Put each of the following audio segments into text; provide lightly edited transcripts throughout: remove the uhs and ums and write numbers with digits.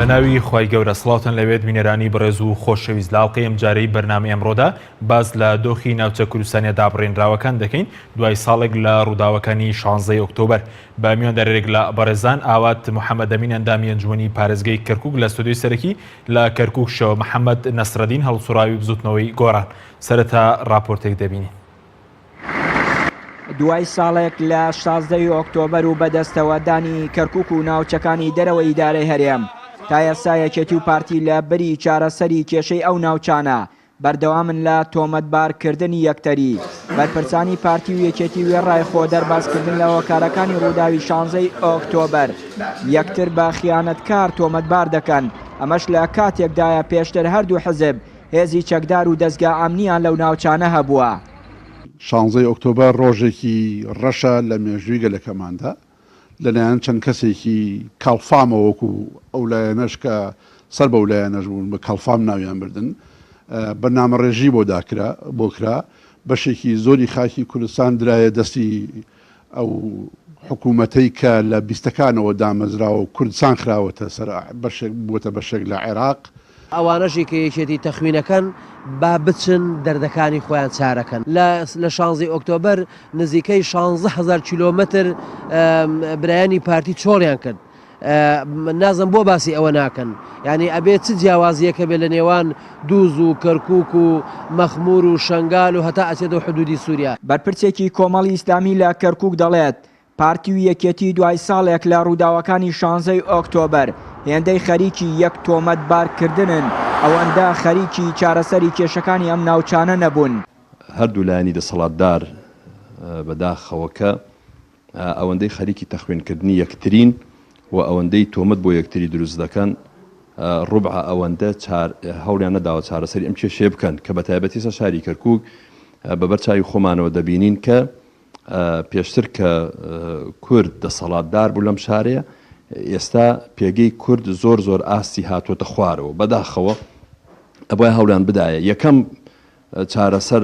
بەناوی خوای گەورە سڵاوتن لەوێت بینەرانی بەڕێز و خۆشەویست لاڵقەی ئەم جارەی بەرنامەی ئەمڕۆدا باز لە دۆخی ناوچە کوردستانیا دابڕێنراوەکان دەکەین دوای ساڵێک لە ڕووداوەکانی 16 ئۆکتۆبەر بە میواندارێک لە بەڕێزان ئاوات محەممەد ئەمین ئەندامی ئەنجومەنی پارێزگای کەرکووک لە ستۆدیۆی سەرەکی لە کەرکووک شەوە محەممەد نەسرەدین هەڵسوراوی بزوتنەوەی گۆڕان سەرەتا راپۆرتێک دەبینین. دوای ساڵێک لە 16 ئۆکتۆبەر و بەدەستەوەدانی کەرکووک و ناوچەکانی دەرەوە ئیدارەی هەرێم تا ئێستا یەکێتی و پارتی لە بەری چارەسەری کێشەی ئەو ناوچانە بەردەوامن لە تۆمەتبارکردنی یەکتەری بەرپرسانی پارتی و یەکێتی وێڕای خۆ دەرباسکردن لە هۆکارەکانی ڕووداوی 16 ئۆکتۆبەر یەکتر بە خیانەتکار تۆمەتبار دەکەن. ئەمەش لە کاتێکدایە پێشتر هەردوو حزب هێزی چەکدار و دەستگا ئامنیان لەو ناوچانە هەبووە. 16 ئۆکتۆبەر ڕۆژێکی ڕەشە لە مێژووی گەلەکەماندا لەلایەن چەند کەسێکی کاڵفامەوەکو ئەو لایەنەش کە سەر بەو لایەنەش بوون بە کاڵفام ناویان بردن بەرنامەڕێژی بۆ کرا بەشێکی زۆری خاکی کوردستان درایە دەستی ئەو حکوومەتەی کە لە بیستەکانەوە دامەزراوە و کوردستان خراوەتە سەر بووەتە بەشێک لە عێراق. ئەوانەشی کە یەکێتی تەخمینەکەن با بچن دەردەکانی خۆیان چارەکەن لە 16 ئۆکتۆبەر نزیکەی 16,000 کیلۆمەتر برایانی پارتی چۆڵیان کرد. نازم بۆ باسی ئەوە ناکەن یعنی ئەبێت چ جیاوازیەکە بێت لە نێوان دووز و کەرکووک و مەخمور و شنگال و هەتا ئەچێتەوە حدودی سووریا. بەرپرسێکی کۆمەڵی ئیسلامی لە کەرکووک دەڵێت پارتی و یەکێتی دوای ساڵێک لە ڕووداوەکانی 16 ئۆکتۆبەر هێندەی خەریکی یەک تۆمەتبارکردنن ئەوەندە خەریکی چارەسەری کێشەکانی ئەم ناوچانە نەبوون. هەردوو لایانی دەسەڵاتدار بەداخەوەکە ئەوەندەی خەریکی تەخوێنکردنی یەکترین و ئەوەندەی تۆمەت بۆ یەکتری دروست دەکەن ڕوبع ئەوەندە هەوڵیان نەداوە چارەسەری ئەم کێشێ بکەن کە بە تایبەتی سەر شاری کەرکووک بەبەرچاوی خۆمانەوە دەبینین کە پێشتر کە کورد دەسەڵاتدار بوو لەم شارەیە ئێستا پێگەی کورد زۆر ئاستی هاتوۆتە خوارەوە بەداخەوە ئەبووە هەوڵیان بدایە یەکەم چارەسەر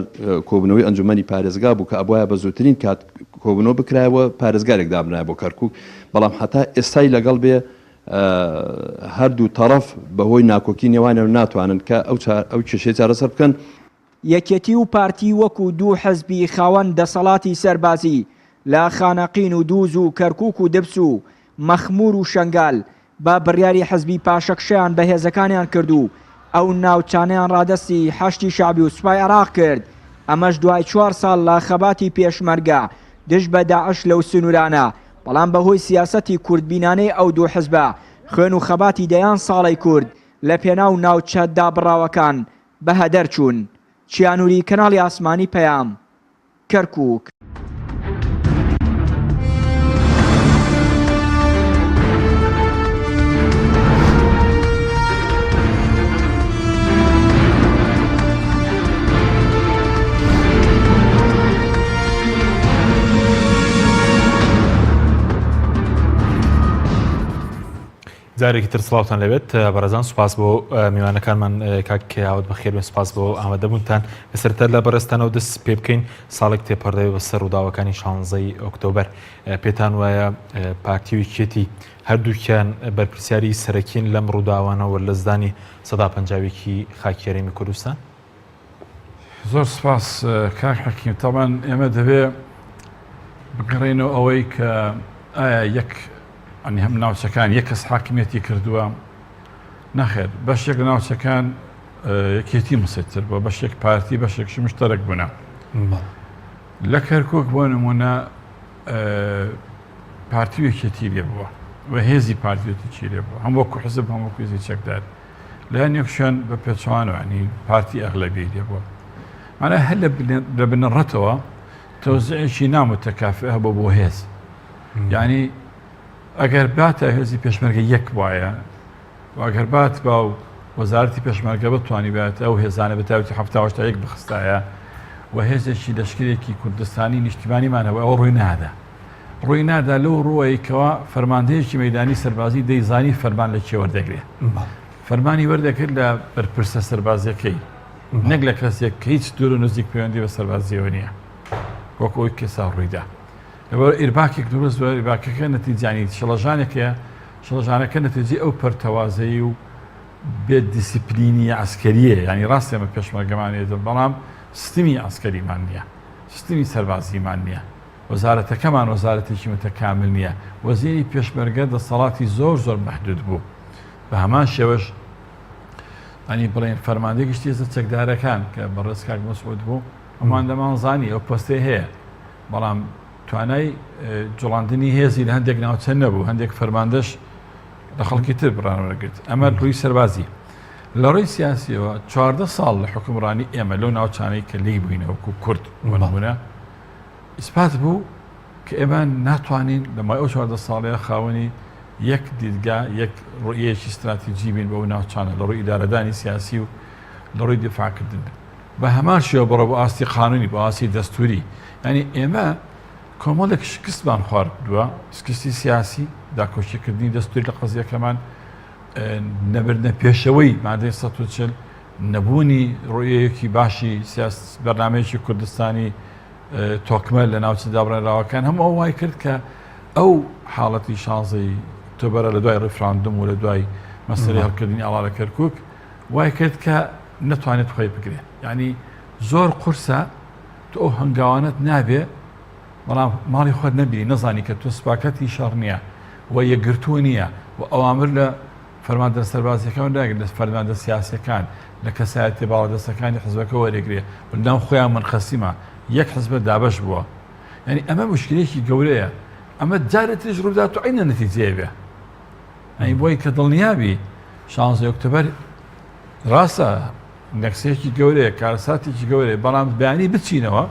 کۆبنەوەی ئەنجومەنی پارێزگا بوو کە ئەبووە بە زووترین کات کۆبنەوە بکرایەوە پارێزگارێک دابنایە بۆ کەرکووک بەڵام هەتا ئێستای لەگەڵ بێ هەردوو تەرەف بەهۆی ناکۆکی نێوانیان ناتوانن کە ئەو کێشەی چارەسەر بکەن. یەکێتی و پارتی وەکو دوو حەزبی خاوەن دەسەڵاتی سەربازی لە خانەقین و دووز و کەرکووک و دبس و مەخمور و شنگال با بڕیاری حەزبی پاشەکشیان بە هێزەکانیان کردو ئەو ناوچانیان ڕادەستی حەشتی شعبی و سوپای عێراق کرد. ئەمەش دوای 4 ساڵ لە خەباتی پێشمەرگە دژ بە داعش لەو سنوورانە بەڵام بەهۆی سیاسەتی کوردبینانەی ئەو دوو حزبە خوێن و خەباتی دەیان ساڵی کورد لە پێناو ناوچە دابڕاوەکان بە هەدەر چوون. چیانووری کەناڵی ئاسمانی پەیام کەرکووک. جارێکی تر سڵاوتان لەوێت بەڕێزان سوپاس بۆ میوانەکانمان کاک ئاوت بەخێر بێن سوپاس بۆ ئامادەبوونتان بەسەرەتا لە بەڕێستانەوە دەست پێ بکەین ساڵێک تێپەڕدەوێت بەسەر ڕووداوەکانی 16 ئۆکتۆبەر پێتان وایە پارتی و یەکێتی هەردووکیان بەرپرسیاری سەرەکین لەم ڕووداوانەوە لەزدانی 150 خاکی هەرێمی کوردستان. زۆر سپاس کاک حەکیم تاوان ئێمە دەبێ بگەڕێنەوە ئەوەی کە ئایا یەک ئەنی هەم ناوچەکان یەک کەس حاکمیەتی کردووە نەخێر بەشێک لە ناوچەکان یەکێتی مسێتر بۆ بەشێک پارتی بەشێکشی مشتەرەک بوونە لە کەرکووک بۆ نمونە پارتی و یەکێتی لێ بووە و هێزی پارتیەتی لێ بووە هەم وەکو حزب هەم وەکو هێزی چەکدار لایەن یەکشیان بە پێچوانەوە ینی پارتی ئەغلەبی لێ بووە مانە هەر لە بنەڕەتەوە تەوزیعێکی نامتەکافئ هەبوو بۆ هێز یعنی ئەگەر باتە هێزی پێشمەرگە یەک وایە و ئەگەر بات با وەزارەتی پێشمەرگە بتوانی بێت ئەو هێزانە بەتاوەتی 1970 بخستایە و هێزێکی لەشکرێکی کوردستانی نیشتیمانیمانەوە ئەوە ڕووی نادا لەو ڕووەیەکەوە فەرماندەیەکی مەیدانی سەربازی دەیزانی فەرمان لە کێ وەردەگرێت فەرمانی وەردەکرد لە بەرپرسە سەربازیەکەی نەک لە کەسێک کە هیچ دوور و نزیک پەیوەندی بە سەربازیەوە نییە وەکو ئەوی کێسا ڕوویدا لەبەر ئیرباکێک دروست بە ئیرباکەکە نەتیجانی شەڵەژانێکە شڵژانەکە نەتیجەی ئەو پەرتەوازەی و بێ دیسیپلینی عسکەریە ینی ڕاستی ئەمە پێشمەرگەمانێتە بەڵام سیستمی عسکەریمان نییە سیستمی سەربازیمان نییە وەزارەتەکەمان وەزارەتێکی متەکامل نییە وەزیری پێشمەرگە دەسەڵاتی زۆر زۆر مەحدود بوو بە هەمان شێوەش ئەنی بڵێن فەرماندەی گشتی ێزە چەکدارەکان کە بەڕێز کاک مەسعود بوو ئەمان دەمانزانی ئەو پۆستەی هەیە بەڵام توانای جوڵاندنی هێزی لە هەندێک ناوچەند نەبوو هەندێک فەرماندەش لە خەڵکی تر بڕانوەرەگرت ئەمە ڕووی سەربازی لە ڕۆی سیاسیەوە 14 ساڵ لە حکومڕانی ئێمە لەو ناوچانەی کە لی بووینەوەکو کورد وەنمونە ئیسپات بوو کە ئێمە ناتوانین لە مای ئەو 14 ساڵەیە خاوەنی یەک دیدگا یەک ڕۆیەکی استراتیجی بین بۆ ناوچانە لە ڕووی ئیدارەدانی سیاسی و لە ڕووی دفاعکردن بە هەمان شێوە بڕۆ بۆ ئاستی قانونی بۆ ئاستی دەستوری ینی ئێمە کۆمەڵێک شکستمان خواردووە سکستی سیاسی داکۆشیکردنی دەستوری لە قەزیەکەمان نەبردنە پێشەوەی مادەی 140 نەبوونی ڕۆیەکی باشی بەرنامەیەکی کوردستانی تۆکمە لە ناوچە دابڕێنراوەکان هەموو ئەو وای کرد کە ئەو حاڵەتی شانزەی تۆبەرە لە دوای ڕفراندم و لە دوای مەسەرەی هەڵکردنی ئاڵا لە کەرکووک وای کرد کە نەتوانێت خۆی بگرێت یعنی زۆر قورسە تۆ ئەو هەنگاوانت نابێ بەڵام ماڵی خۆت نەبی نەزانی کە تۆ سوپاکەتی شەڕ نییە و یەکگرتووە نییە و ئەوامر لە فەرماندە سەربازیەکان داگرێت لە فەرماندە سیاسەکان لە کەسایەتی باڵەدەستەکانی حزبەکە وەرەگرێ بەناو خۆیان منقەسیمە یەک حزبە دابەش بووە ینی ئەمە مشکلێکی گەورەیە ئەمە جارێتیش ڕوودا تو عینە نەتیجەیە بێ ئەی بۆی کە دڵنیابی 16 ئۆکتۆبەر ڕاستە نەکسەیەکی گەورەیە کارەساتێکی گەورەیە بەڵام بەیانی بچینەوە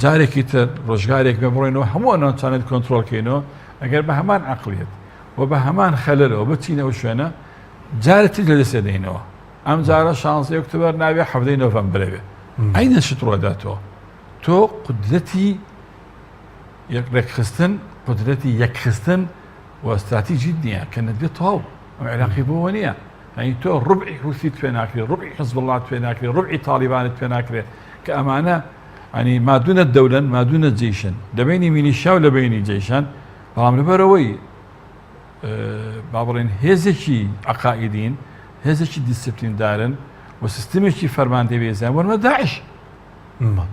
جارێکی تر ڕۆژگارێک بە بڕێنەوە هەموو ناوچانێت کۆنتترۆلکەینەوە ئەگەر بە هەمان عقلێت و بە هەمان خەلەرەوە بچینەوە شوێنە جارێتی لە دەستێ دەینەوە ئەم جارە 16 ئۆکتۆبەر ناوێ 7 نۆڤەمبرەوێ عینە شت ڕۆداتەوە تۆ قدرەتی ڕێکخستن قدرەتی یەکخستن و استراتیژی نییە کە نەبێت تەواو ئەم عێراقی بۆەوە نییە ئەی تۆ ڕوبعی حوسی توێ ناکرێت ڕوبعی حزب الله توێ ناکرێت ڕوبعی تالیبانت توێ ناکرێت کە ئەمانە ینی مادونە دەولەن مادونە جیشن لەبینی مینیشا و لەبینی جیشان بەڵام لەبەرەوەی با بڵێن هێزێکی عقائیدین هێزێکی دیسپلیندارن و سیستمێکی فەرماندەی بێزیان وەرمە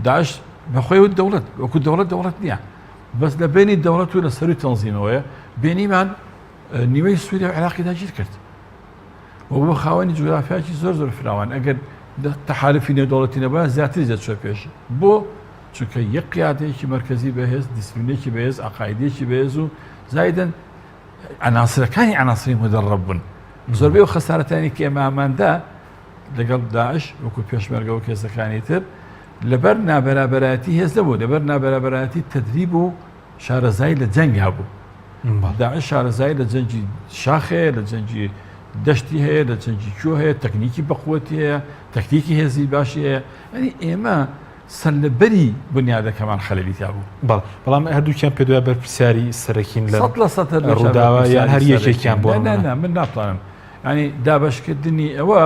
داعش بەخۆی و دەوڵەت وەکو دەوڵەت نییە بەس لە بینی دەوڵەت و لە سەروی تەنزیمەوەیە بینیمان نیوەی سووریا و عێراقی داگیر کرد و بۆ خاوەنی جوگرافیاکی زۆر زۆر فراوان ئەگەر تەحالفی نێودەوڵەتی نەبووە زیاتری دەچوە پێش بۆ چونکە یەک قیادەیەکی مرکزی بەهێز دیسپلینێکی بەهێز عقایدێکی بەهێز و زایدەن عناصرەکانی عناصری مدەڕەب بوون زۆربەی و خەسارەتانی کە ئێماماندا لەگەڵ داعش وەکو پێشمەرگە و کێسەکانی تر لەبەر نابەرابەرەتی هێز نەبوو لەبەر نابەرابەرەتی تەدریب و شارەزایی لە جەنگ هەبوو داعش شارەزایی لە جەنگی شاخەیە لە جەنگی دەشتی هەیە لە جەنگی کوێ هەیە تەکنیکی بەقوەتی هەیە تەکنیکی هێزی باشی هەیە ئەنی ئێمە سەرلەبەری بنیادەکەمان خەلەلیتا بوو بەڵام هەردووکیان پێ دوای بەرپرسیاری سەرەکین لە 100% ڕووداوە یان هەر یەکێکیان بۆ من ناتوانم ینی دابشکردنی ئەوە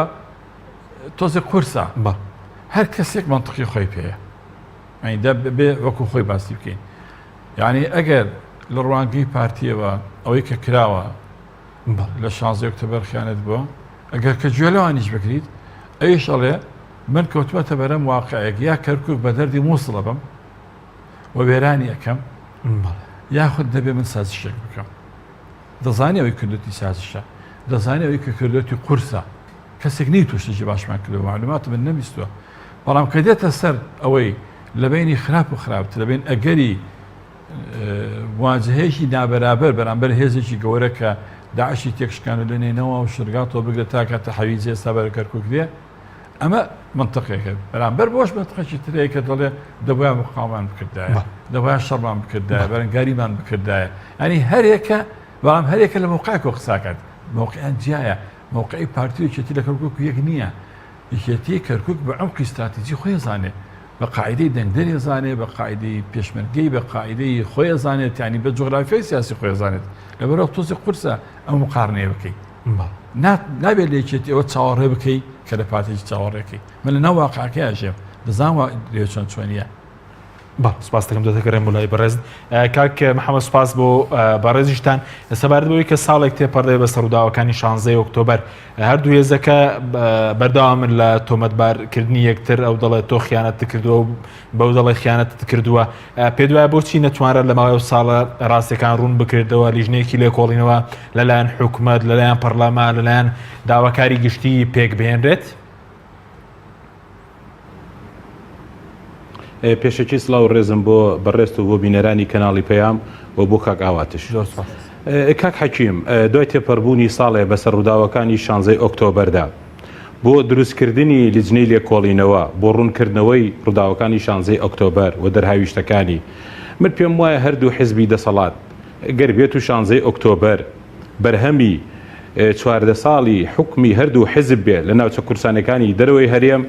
تۆزێک قورسە هەر کەسێک منطقی خۆی پێەیە بێ وەکو خۆی باسی بکەین یعنی ئەگەر لە ڕوانگەی پارتیەوە ئەوەی کە کراوە لە 16 ئۆکتۆبەر خیانەت بووە ئەگەر کە گوێ لەوانیش بکریت ئەویش ئەڵێ من کەوتمەتە بەرەم واقعەیەک یا کەرکووک بە دەردی مووسڵە بم و وێرانی ئەەکەم یاخود دەبێ من سازشێک بکەم دەزانێ ئەوەی کردوتی سازشە دەزانێ ئەوەی کە کردوتی قورسە کەسێک نی توشتێکی باشمان کردو معلومات من نەبیستووە بەڵام کە دێتە سەر ئەوەی لە بینی خراپ و خراپتر لە بین ئەگەری واجهەیەکی نابەرابەر بەرامبەر هێزێکی گەورە کە داعشی تێکشکان و لەنێنەوە و شرگاتەوە بگرێت تا کاتە حەویجێ سەبەر کەرکووک دێ ئەمە منطقێکە بەرامبەر بۆش منطقێکی ترەیە کە دەڵێ دەبووە مقاومان بکردایە دەبووە شەڕمان بکردایە بەرەنگاریمان بکردایە ئەنی هەرێکە بەڵام هەرێکە لە موقعێکەوە قساکات موقعیان جیایە موقعی پارتی و یەکێتی لە کەرکووک یەک نییە یەکێتی کەرکووک بە عمقی استراتیجی خۆی زانێ بە قاعدەی دەنگدەری زانێ بە قاعدەی پێشمەرگەی بە قاعدەی خۆی زانێت یعنی بە جوغرافیای سیاسی خۆی زانێت لەبەرەوە تۆزی قورسە ئەو مقارنەیە بکەیت نابێت لە یەکێتی ئەوە چاوەڕێ بکەیت کە لە پارتێکی چاوەڕێەکەی من لە ناو واقعەکەی ئاژێم دەزانم لێ چۆن چۆنیە سپاس دەکەم دەتەکەڕێم بۆ لای بەڕێز کاک محەممەد سپاس بۆ بەڕێزیشتان سەبارەت بەوەی کە ساڵێک تێپەڕێ بە سەروداوەکانی 16 ئۆکتۆبەر هەردوو هێزەکە بەردەوامن لە تۆمەتبارکردنی یەکتر ئەو دەڵێت تۆ خیانەت کردووە بەو دەڵێ خیانەت کردووە پێ دوایە بۆچی نەتوانرە لە ماوەی ساڵە ڕاستیەکان ڕوون بکردەوە لیژنەیەکی لێکۆڵینەوە لەلایەن حکوومەت لەلایەن پەرلەمان لەلایەن داواکاری گشتی پێک بهێنرێت؟ پێشەکی سلااو ڕێزم بۆ بەڕێست و بۆ بینەرانی کەناڵی پەیام و بۆ کاک ئاواتش کاک حەکیم دوای تێپەڕبوونی ساڵێ بەسەر ڕووداوەکانی 16 ئۆکتۆبەردا بۆ دروستکردنی لیجنەی لێکۆڵینەوە بۆ ڕوونکردنەوەی ڕووداوەکانی 16 ئۆکتۆبەر و دەرهاویشتەکانی من پێم وایە هەردوو حیزبی دەسەڵات گەر بێت و 16 ئۆکتۆبەر بەرهەمی 14 ساڵی حکمی هەردوو حیزب بێ لە ناوچە کورسانەکانی دەرەوەی هەرێم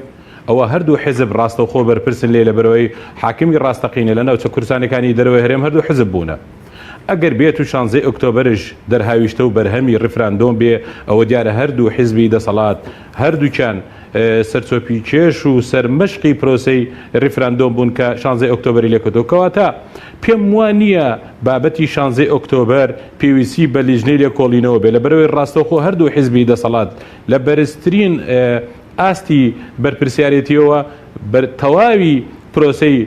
ئەوە هەردوو حزب ڕاستەوخۆ بەرپرسن لێ لەبەرەوەی حاکمی ڕاستەقینە لە ناوچە کورسانەکانی دەرەوەی هەرێم هەردوو حزب بوونە ئەگەر بێت و 16 ئۆکتۆبەرش دەرهاویشتە و بەرهەمی ڕفراندۆم بێ ئەوە دیارە هەردوو حیزبی دەسەڵات هەردووچان سەرچۆپی کێش و سەرمەشقی پرۆسەی ڕفراندۆم بوون کە 16 ئۆکتۆبەری لێکۆتەوە کەواتە پێم وانە بابەتی 16 ئۆکتۆبەر پێویستی بە لیژنەی لێکۆڵینەوە بێ لەبەرەوەی ڕاستەوخۆ هەردوو حیزبی دەسەڵات لە بەرزترین ئاستی بەرپرسیارەتیەوە تەواوی پرۆسەی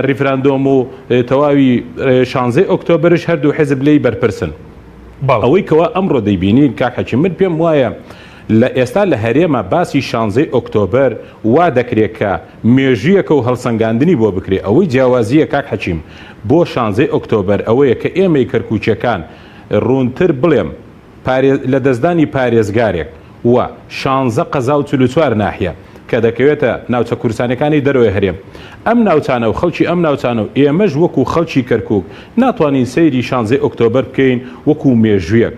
ریفراندۆم و تەواوی 16 ئۆکتۆبرش هەردوو حزب لێی بەرپرسن ئەوەی کەوا ئەمڕۆ دەیبینین کاک حەکیم من پێم وایە لە ئێستا لە هەرێمە باسی 16 ئۆکتۆبەر وا دەکرێت کە مێژویەکە و هەڵسەنگاندنی بۆ بکرێ ئەوەی جیاوازیە کاک حەکیم بۆ 16 ئۆکتۆبەر ئەوەیە کە ئێمەی کەرکووچەکان ڕوونتر بڵێم لە دەستدانی پارێزگارێک و 16 قەزا و 44 ناحیە کە دەکەوێتە ناوچە کورسانەکانی دەرەوەی هەرێم ئەم ناوچانە و خەڵکی ئەم ناوچانە و ئێمەش وەکو خەڵکی کەرکووک ناتوانین سەیری 16 ئۆکتۆبەر بکەین وەکو مێژویەک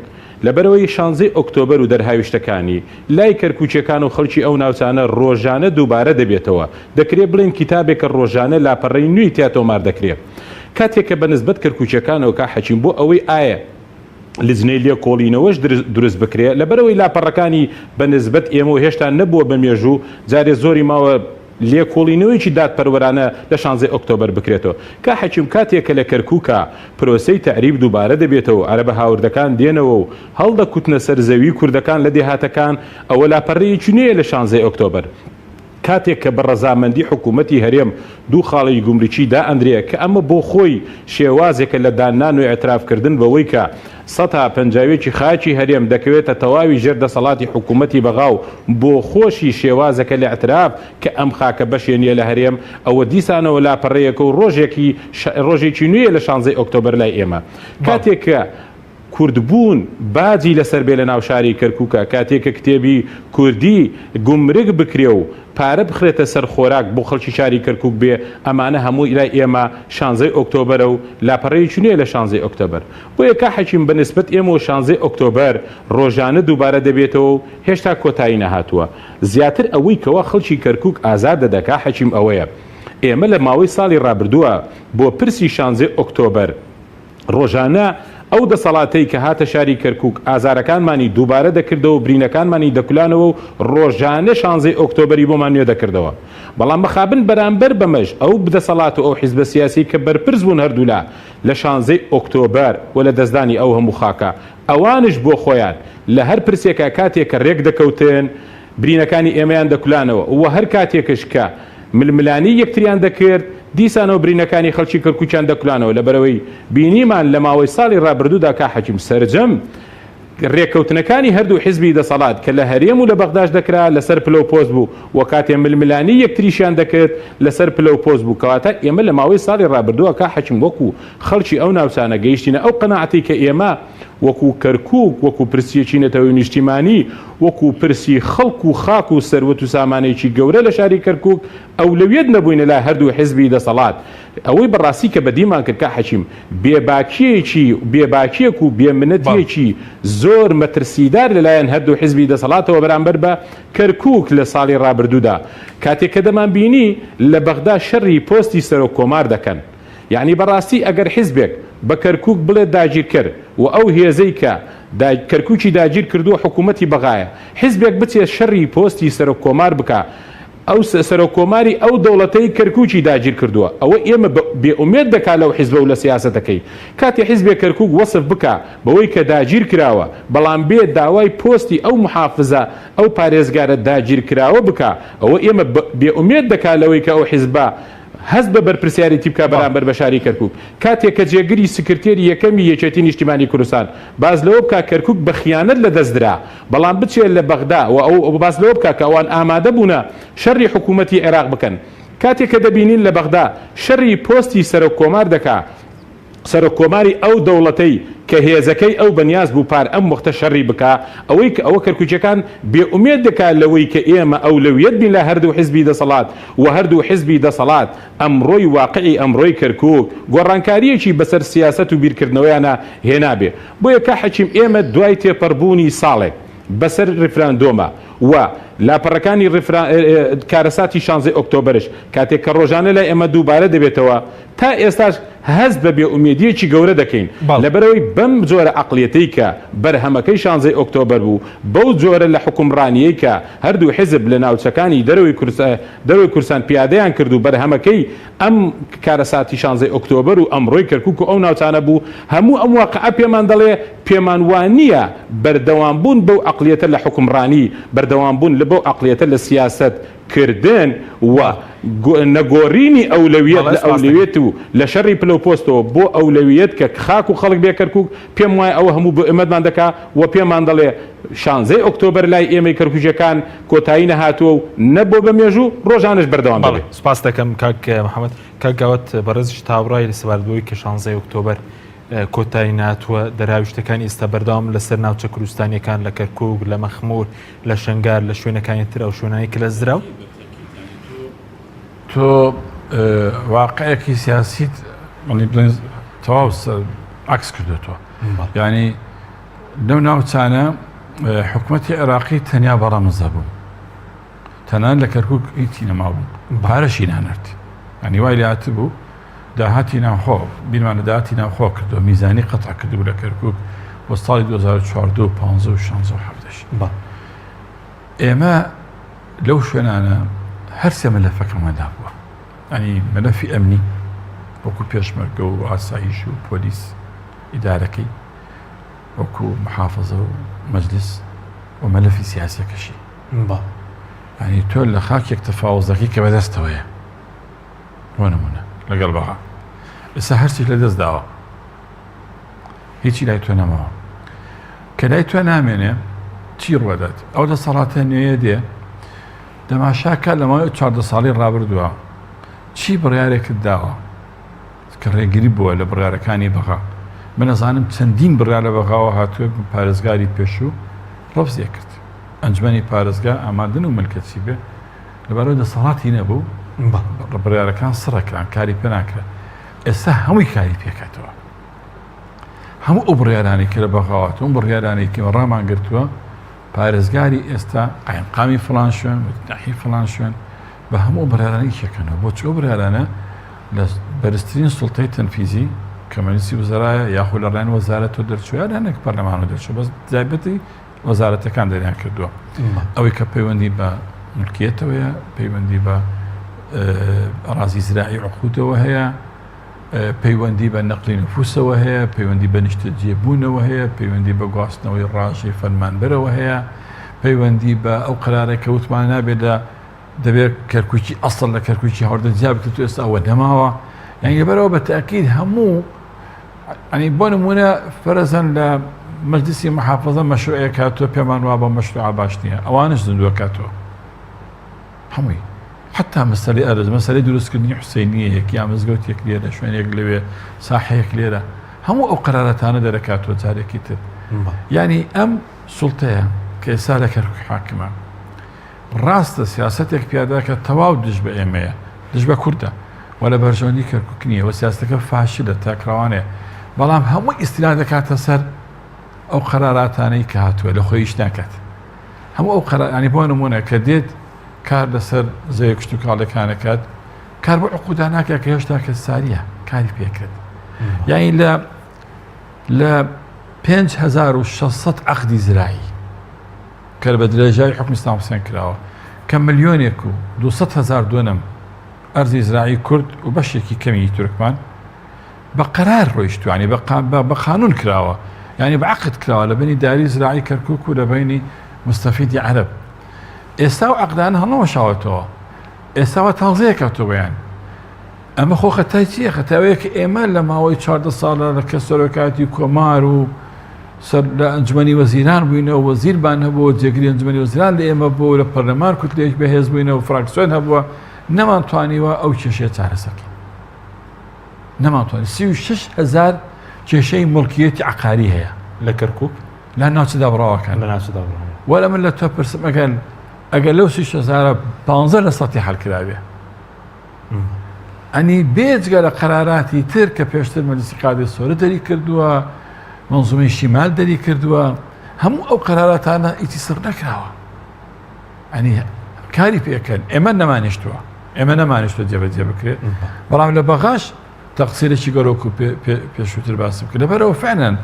لەبەرەوەی 16 ئۆکتۆبەر و دەرهاویشتەکانی لای کەرکووچەکان و خەڵکی ئەو ناوچانە ڕۆژانە دووبارە دەبێتەوە دەکرێت بڵین کتابێکە ڕۆژانە لاپەڕەی نوێی تیاتۆمار دەکرێت کاتێککە بەنسبەت کەرکووچەکانەوە کا حەچین بۆ ئەوەی ئایا لیجنەی لێکۆڵینەوەش دروست بکرێت لەبەرەوەی لاپەڕەکانی بەنسبەت ئێمە هێشتا نەبووە بە مێژوو جارێ زۆری ماوە لێکۆڵینەوەیکی دادپەروەرانە لە 16 ئۆکتۆبەر بکرێتەوە کا حەکیم کاتێکە لە کەرکووکە پرۆسەی تەعریب دووبارە دەبێتەوە عەرەبە هاوردەکان دێنەوە و هەڵدەکوتنە سەر زەوی کوردەکان لە دێهاتەکان ئەوە لاپەڕەیەکی نوێیە لە 16 ئۆکتۆبەر کاتێک کە بە ڕەزامەندی حکوومەتی هەرێم دوو خاڵی گومرکی دا ئەندرەیە کە ئەمە بۆ خۆی شێوازێکە لە دانان و ئێترافکردن بەوەی کە سەتا پەنجاوێکی خاکی هەرێم دەکەوێتە تەواوی ژێردەسەڵاتی حکوومەتی بەغاو بۆ خۆشی شێوازەکە لە ئەتراف کە ئەم خاکە بەشێنیە لە هەرێم ئەوە دیسانەوە لاپەڕەیەکە و ڕۆژێکی نوێیە لە 16 ئۆکتۆبەر لای ئێمە کاتێککە کوردبوون باجی لەسەر بێ لە ناوشاری کەرکووکە کاتێککە کتێبی کوردی گومرگ بکرێ و پارە بخرێتە سەر خۆراک بۆ خەڵکی شاری کەرکووک بێ ئەمانە هەموو لای ئێمە 16 ئۆکتۆبەرە و لاپەڕەیەکی چونیە لە 16 ئۆکتۆبەر بۆ یەکە حەکیم بەنسبەت ئێمە و 16 ئۆکتۆبەر ڕۆژانە دووبارە دەبێتەوە و هێشتا کۆتایی نەهاتووە زیاتر ئەوەی کەوا خەڵکی کەرکووک ئازاد دەدەکا حەکیم ئەوەیە ئێمە لە ماوەی ساڵی ڕابردووە بۆ پرسی 16 ئۆکتۆبەر ڕۆژانە ئەو دەسەڵاتەی کە هاتە شاری کەرکووک ئازارەکانمانی دووبارە دەکردەوە و برینەکانمانی دەکولانەوە و ڕۆژانە 16 ئۆکتۆبەری بۆمان نوێ دەکردەوە بەڵام بەخابن بەرامبەر بەمەش ئەو بدەسەڵات و ئەو حیزبە سیاسی کە بەرپرس بوون هەردوولا لە 16 ئۆکتۆبەر و لە دەستدانی ئەو هەموو خاکە ئەوانش بۆ خۆیان لە هەر پرسێکە کاتێک کە ڕێک دەکەوتن برینەکانی ئێمەیان دەکولانەوە و هەر کاتێکش کە ململانی یەکتریان دەکرد دیسانەوە برینەکانی خەڵکی کەرکووچیان دەکولانەوە لەبەرەوەی بینیمان لە ماوەی ساڵی ڕابردوودا کا حەکیم سەرجەم ڕێککەوتنەکانی هەردوو حیزبی دەسەڵات کە لە هەرێم و لە بەغداش دەکرا لەسەر پلە و پۆست بوو و کاتێ ململانی یەکتریشیان دەکرد لەسەر پلە و پۆست بوو کەواتە ئێمە لە ماوەی ساڵی ڕابردووە کا حەکیم وەکو خەڵکی ئەو ناوچانە گەیشتینە ئەو قەناعەتی کە ئێمە وەکو کەرکووک وەکو پرسیەکی نەتەوەی نیشتیمانی وەکو پرسی خەڵک و خاک و سەروەت و سامانەیەکی گەورە لە شاری کەرکووک ئەولەویەت نەبووینە لای هەردوو حیزبی دەسەڵات ئەوەی بەڕاستی کە بەدیمان کرد کا حەکیم بێباکیەک و بێمنەتیەکی زۆر مەترسیدار لەلایەن هەردوو حیزبی دەسەڵاتەوە بەرامبەر بە کەرکووک لە ساڵی ڕابردوودا کاتێک کە دەمان بینی لە بەغدا شەڕی پۆستی سەرۆک کۆمار دەکەن یعنی بەڕاستی ئەگەر حیزبێک بە کەرکووک بڵێت داگیر کرد و ئەو هێزەی کە کەرکووکی داگیر کردووە حکوومەتی بەغایە حیزبێک بچێت شەڕی پۆستی سەرۆک کۆمار بکە ئەو سەرۆکۆماری ئەو دەوڵەتەی کەرکووکی داگیر کردووە ئەوە ئێمە بێئومێد دەکات لەو حیزبە و لە سیاسەتەکەی کاتی حیزبێ کەرکووک وەسف بکە بەوەی کە داگیر کراوە بەڵام بێت داوای پۆستی ئەو محافزە ئەو پارێزگارە داگیر کراوە بکە ئەوە ئێمە بێئومێد دەکات لەوەی کە ئەو حیزبە هەست بە بەرپرسیاری بکە بەرامبەر بە شاری کەرکووک کاتێک کە جێگری سکرتێری یەکەمی یەکێتی نیشتیمانی کوردستان باز لەوە بکە کەرکووک بە خیانەت لە دەستدرا بەڵام بچێت لە بەغدا و ئەو باز لەوە بکە کە ئەوان ئامادە بوونە شەڕی حکوومەتی عێراق بکەن کاتێک کە دەبینین لە بەغدا شەڕی پۆستی سەرۆکۆمار دەکا سەرۆکۆماری ئەو دەوڵەتەی کە هێزەکەی ئەو بەنیاز بوو پار ئەم وەختە شەڕی بکە ئەوەی کە ئەوە کەرکووچەکان بێئومێد دەکات لەوەی کە ئێمە ئەولەویەت بین لە هەردوو حیزبی دەسەڵات و هەردوو حیزبی دەسەڵات ئەمڕۆی واقعی ئەمڕۆی کەرکووک گۆڕانکاریەکی بەسەر سیاسەت و بیرکردنەوەیانە هێنابێ بۆیە کا حەکیم ئێمە دوای تێپەڕبوونی ساڵێک بەسەر ڕفراندۆمە و لاپەڕەکانی کارەساتی 16 ئۆکتۆبرش کاتێک کە ڕۆژانە لای ئێمە دووبارە دەبێتەوە تا ئێستاش هەست بە بێئومێدیەکی گەورە دەکەین لەبەرەوەی بەم جۆرە عەقڵیەتەی کە بەرهەمەکەی 16 ئۆکتۆبر بوو بەو جۆرە لە حکومڕانیەی کە هەردوو حیزب لە ناوچەکانی دەرەوەی کورسان پیادەیان کرد و بەرهەمەکەی ئەم کارەساتی 16 ئۆکتۆبر و ئەمڕۆی کەرکووک و ئەو ناوچانە بوو هەموو ئەم واقعە پێمان دەڵێ پێمان وانییە بەردەوامبوون بەو عەقڵیەتە لە حکومڕانی بەردەوامبوون لە بەو عەقڵیەتە لە سیاسەت کردن و نەگۆڕینی ئەولەویەت لە ئەولەویەت و لە شەڕی پلەپۆستەوە بۆ ئەولەویەت کە خاک و خەڵک بێ کەرکووک پێم وایە ئەوە هەموو بۆ ئێمەمان دەکا و پێمان دەڵێ 16 ئۆکتۆبر لای ئێمەی کەرکووکەکان کۆتایی نەهاتووە و نەبوو بە مێژوو ڕۆژانش بەردەوام بێت. سپاس دەکەم کاک محەممەد کاگاوت بەڕێزش تاوڕای لە سەبارەتەوەی کە 16 ئۆکتۆبر کۆتایی ناتووە دەراویشتەکانی ئێستا بەردەوام لەسەر ناوچە کوردستانیەکان لە کەرکووک لە مەخمور لە شەنگار لە شوێنەکانی تر ئەو شوێنانی کە لە زراو تۆ واقعەکی سیاسیت تەواو عکس کردێتەوە یعنی لەو ناوچانە حکوومەتی عێراقی تەنیا بەڕەمزە بوو تەنان لە کەرکووک هیچی نەما بوو پارەشی نانرد ینی وای لێهات بوو داهاتی ناوخۆ بیرمانە داهاتی ناوخۆ کردو میزانی قەتع کردبوو لە کەرکووک بۆ ساڵی 2014 و 15 و 16 ئێمە لەو شوێنانە هەرسێ مەلەفەکەماندا بووە ینی مەلەفی ئەمنی وەکو پێشمەرگە و ئاسایش و پۆلیس ئیدارەکەی وەکو محافظە و مەجلیس و مەلەفی سیاسەکەشی ینی تۆ لە خاکێک تەفاوزەکەی کە بەدەستەوەیە بۆ نمونە لەگەڵ بەغا ئێستا هەرچی لە دەست داوە هیچی لای تۆ نەماوە کە لای تۆ نامێنێ چی ڕوەدات ئەو دەسەڵاتە نوێیە دێ دەماشاکە لەماوەی 14 ساڵی ڕابردووە چی بڕیارێکت داوە کە ڕێگیری بووە لە بڕیارەکانی بەغا من نەزانم چەندین بڕیار لە بەغاوە هاتووە پارێزگاری پێشوو ڕەفزیە کرد ئەنجمەنی پارێزگا ئامادن و ملکەتی بێ لەبارەوە دەسەڵاتی نەبوو بڕیارەکان سڕەکران کاری پێ ناکرێت ئێستا هەمووی کاری پێکاتەوە هەموو ئەو بڕیارانی کە لە بەغاوات ئەو بڕیارانی کە ڕامان گرتووە پارێزگاری ئێستا قایمقامی فڵان شوێن ناحی فڵان شوێن بە هەموو بڕیارانی کێکەنەوە بۆ چۆ بڕیارانە لە بەرزترین سوڵتەی تەنفیزی کە مەجلیسی وەزەرایە یاخود لە ڕێن وەزارەت و دەرچووە یانێک پەرلەمان و دەرچوو بەس تایبەتی وەزارەتەکان دەریان کردووە ئەوەی کە پەیوەندی بە ملکیەتەوەیە پەیوەندی بە ئەڕازی زراعی عقودەوە هەیە پەیوەندی بە نەقلی نفوسەوە هەیە پەیوەندی بە نیشتەجێبوونەوە هەیە پەیوەندی بە گواستنەوەی ڕاژی فەرمانبەرەوە هەیە پەیوەندی بە ئەو قرارێک کە وتمان نابێت دەبێت کەرکووکی ئەسڵ لە کەرکووکی هەوردە جیا بکرێت ئێستا ئەوە نەماوە یعنی لەبەرەوە بە تاکید هەموو ینی بۆ نمونە فەرەزەن لە مەجلیسی محافظە مەشروعەیە کاتووە پێمان وا بە مەشروع باش نییە ئەوانش زندووە کاتەوە هەمووی حتا مەسەلەی ئەرز مەسەلەی دروستکردنی حوسێنیە یەکیان مزگەوتێک لێرە شوێنێک لەوێ ساحەیەک لێرە هەموو ئەو قرارەتانە دەرەکاتەوە جارێکی تر ینی ئەم سوڵتەیە کە ئێستا لە کەرکووک حاکمە ڕاستە سیاسەتێک پیاداکە تەواو دژ بە ئێمەیە دژ بە کوردە و لە بەرژەوەندی کەرکووک نییە و سیاستەکە فاشلە تاکراوانەیە بەڵام هەموو ئیسیلا دەکاتە سەر ئەو قراراتانەی کە هاتووە لە خۆیش ناکات هەموو ئەو قرارانی بۆ نمونە کە دێت کار لەسەر زەوی کشت و کاڵەکانەکەات کار بۆ عقودا ناکات کە هێشتا کە ساریە کاری پێکرد یعنی لە 5600 عەقدی زراعی کە بە درێژایی حکمی سەدام حوسێن کراوە کە ملیۆنێک و 200,000 دۆنم ئەرزی زراعی کورد و بەشێکی کەمی تورکمان بە قەرار ڕۆیشتوانی بە قانون کراوە یعنی بە عقد کراوە لە بینی داری زراعی کەرکووک و لە بینی مستەفیدی عەرب ئێستا و عەقدانە هەڵنەوەشاوەتەوە ئێستاوە تازەیە کەوتەوەیان ئەمە خۆ خەتای چییە خەتاوەیە کە ئێمە لە ماوەی 14 ساڵە لە کە سەرۆکاتی کۆمار و لە ئەنجومەنی وەزیران بووینەوە وەزیربان هەبووە جێگری ئەنجومەنی وەزیران لە ئێمە بوو لە پەرلەمان کوتلێک بەهێز بووینەوە فراکسیۆن هەبووە نەمانتوانیوە ئەو کێشەیە چارەسەرکەین نەمانتوانی 36,000 کێشەی مڵکیەتی عقاری هەیە لە کەرکووک لا ناوچەدا بڕاوەکان لە ناوچەدا بڕاوە وەلا من لە تۆ پرسم ئەگەر لەو 36,000 15 لە سەتی هەڵکراوێ ئەنی بێجگە لە قەراراتی تر کە پێشتر مەجلیسی قادی سۆرە دەری کردووە منزومەی شیمال دەری کردووە هەموو ئەو قەراراتانە ئیتی سڕ نەکراوە ئەنی کاری پێکەن ئێمە نەمانیشتووە ئێمە نەمانیشتوە جێبەجێ بکرێت بەڵام لە بەغاش تەقسیرێکی گەرۆک و پێشووتر باسم کرد لەبەرەوە فعلەن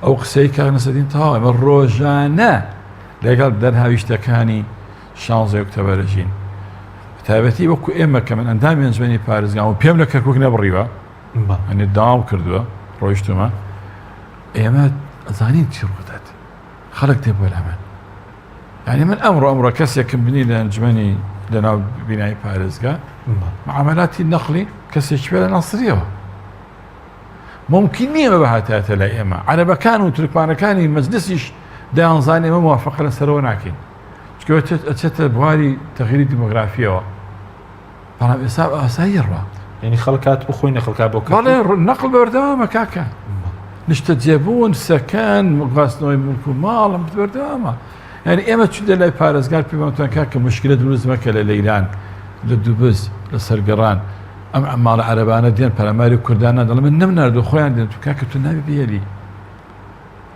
ئەو قسەی کاک نەسەدین تەواو ئێمە ڕۆژانە لەگەڵ دەرهاویشتەکانی 16 ئۆکتۆبەرەژین تایبەتی وەکو ئێمە کە من ئەندامی ئەنجومەنی پارێزگام و پێم لە کەرکووک نەبڕیوە ئەنێ داوام کردووە ڕۆیشتومە ئێمە ئەزانین چی ڕوودات خەڵک دێ بۆ لە من یعنی من ئەمڕۆ کەسێکم بینی لە ئەنجومەنی لەناو بینایی پارێزگا معاملاتی نەقلی کەسێکی پێ لە ناسریەوە ممکن نییە بە هاتاتە لای ئێمە عەرەبەکان و تورکمانەکانی مەجلیسیش دەیانزانێ ئێمە موافقە لەسەرەوە ناکەین چکە ئەچێتە بواری تەغییری دیمۆگرافیەوە بەڵام ئێستا ئاسایی ڕوا یعنی خەڵکات بخۆینە خەڵکا بۆ بەڵێ نەقل بەوەردەوامە کاکە نیشتە جێبوون سەکەن گواستنەوەی ملک و ماڵم بەوەردەوامە یعنی ئێمە چودە لای پارێزگار پێمانتوان کاکە مشکلە دروست مەکە لە لەیران لە دووبز لە سەرگەڕان ئەم ماڵە عەرەبانە دێن پەرەماری کوردانە دەڵێ من نەمناردوو خۆیان دێن تو کاکە تو ناوی بێلی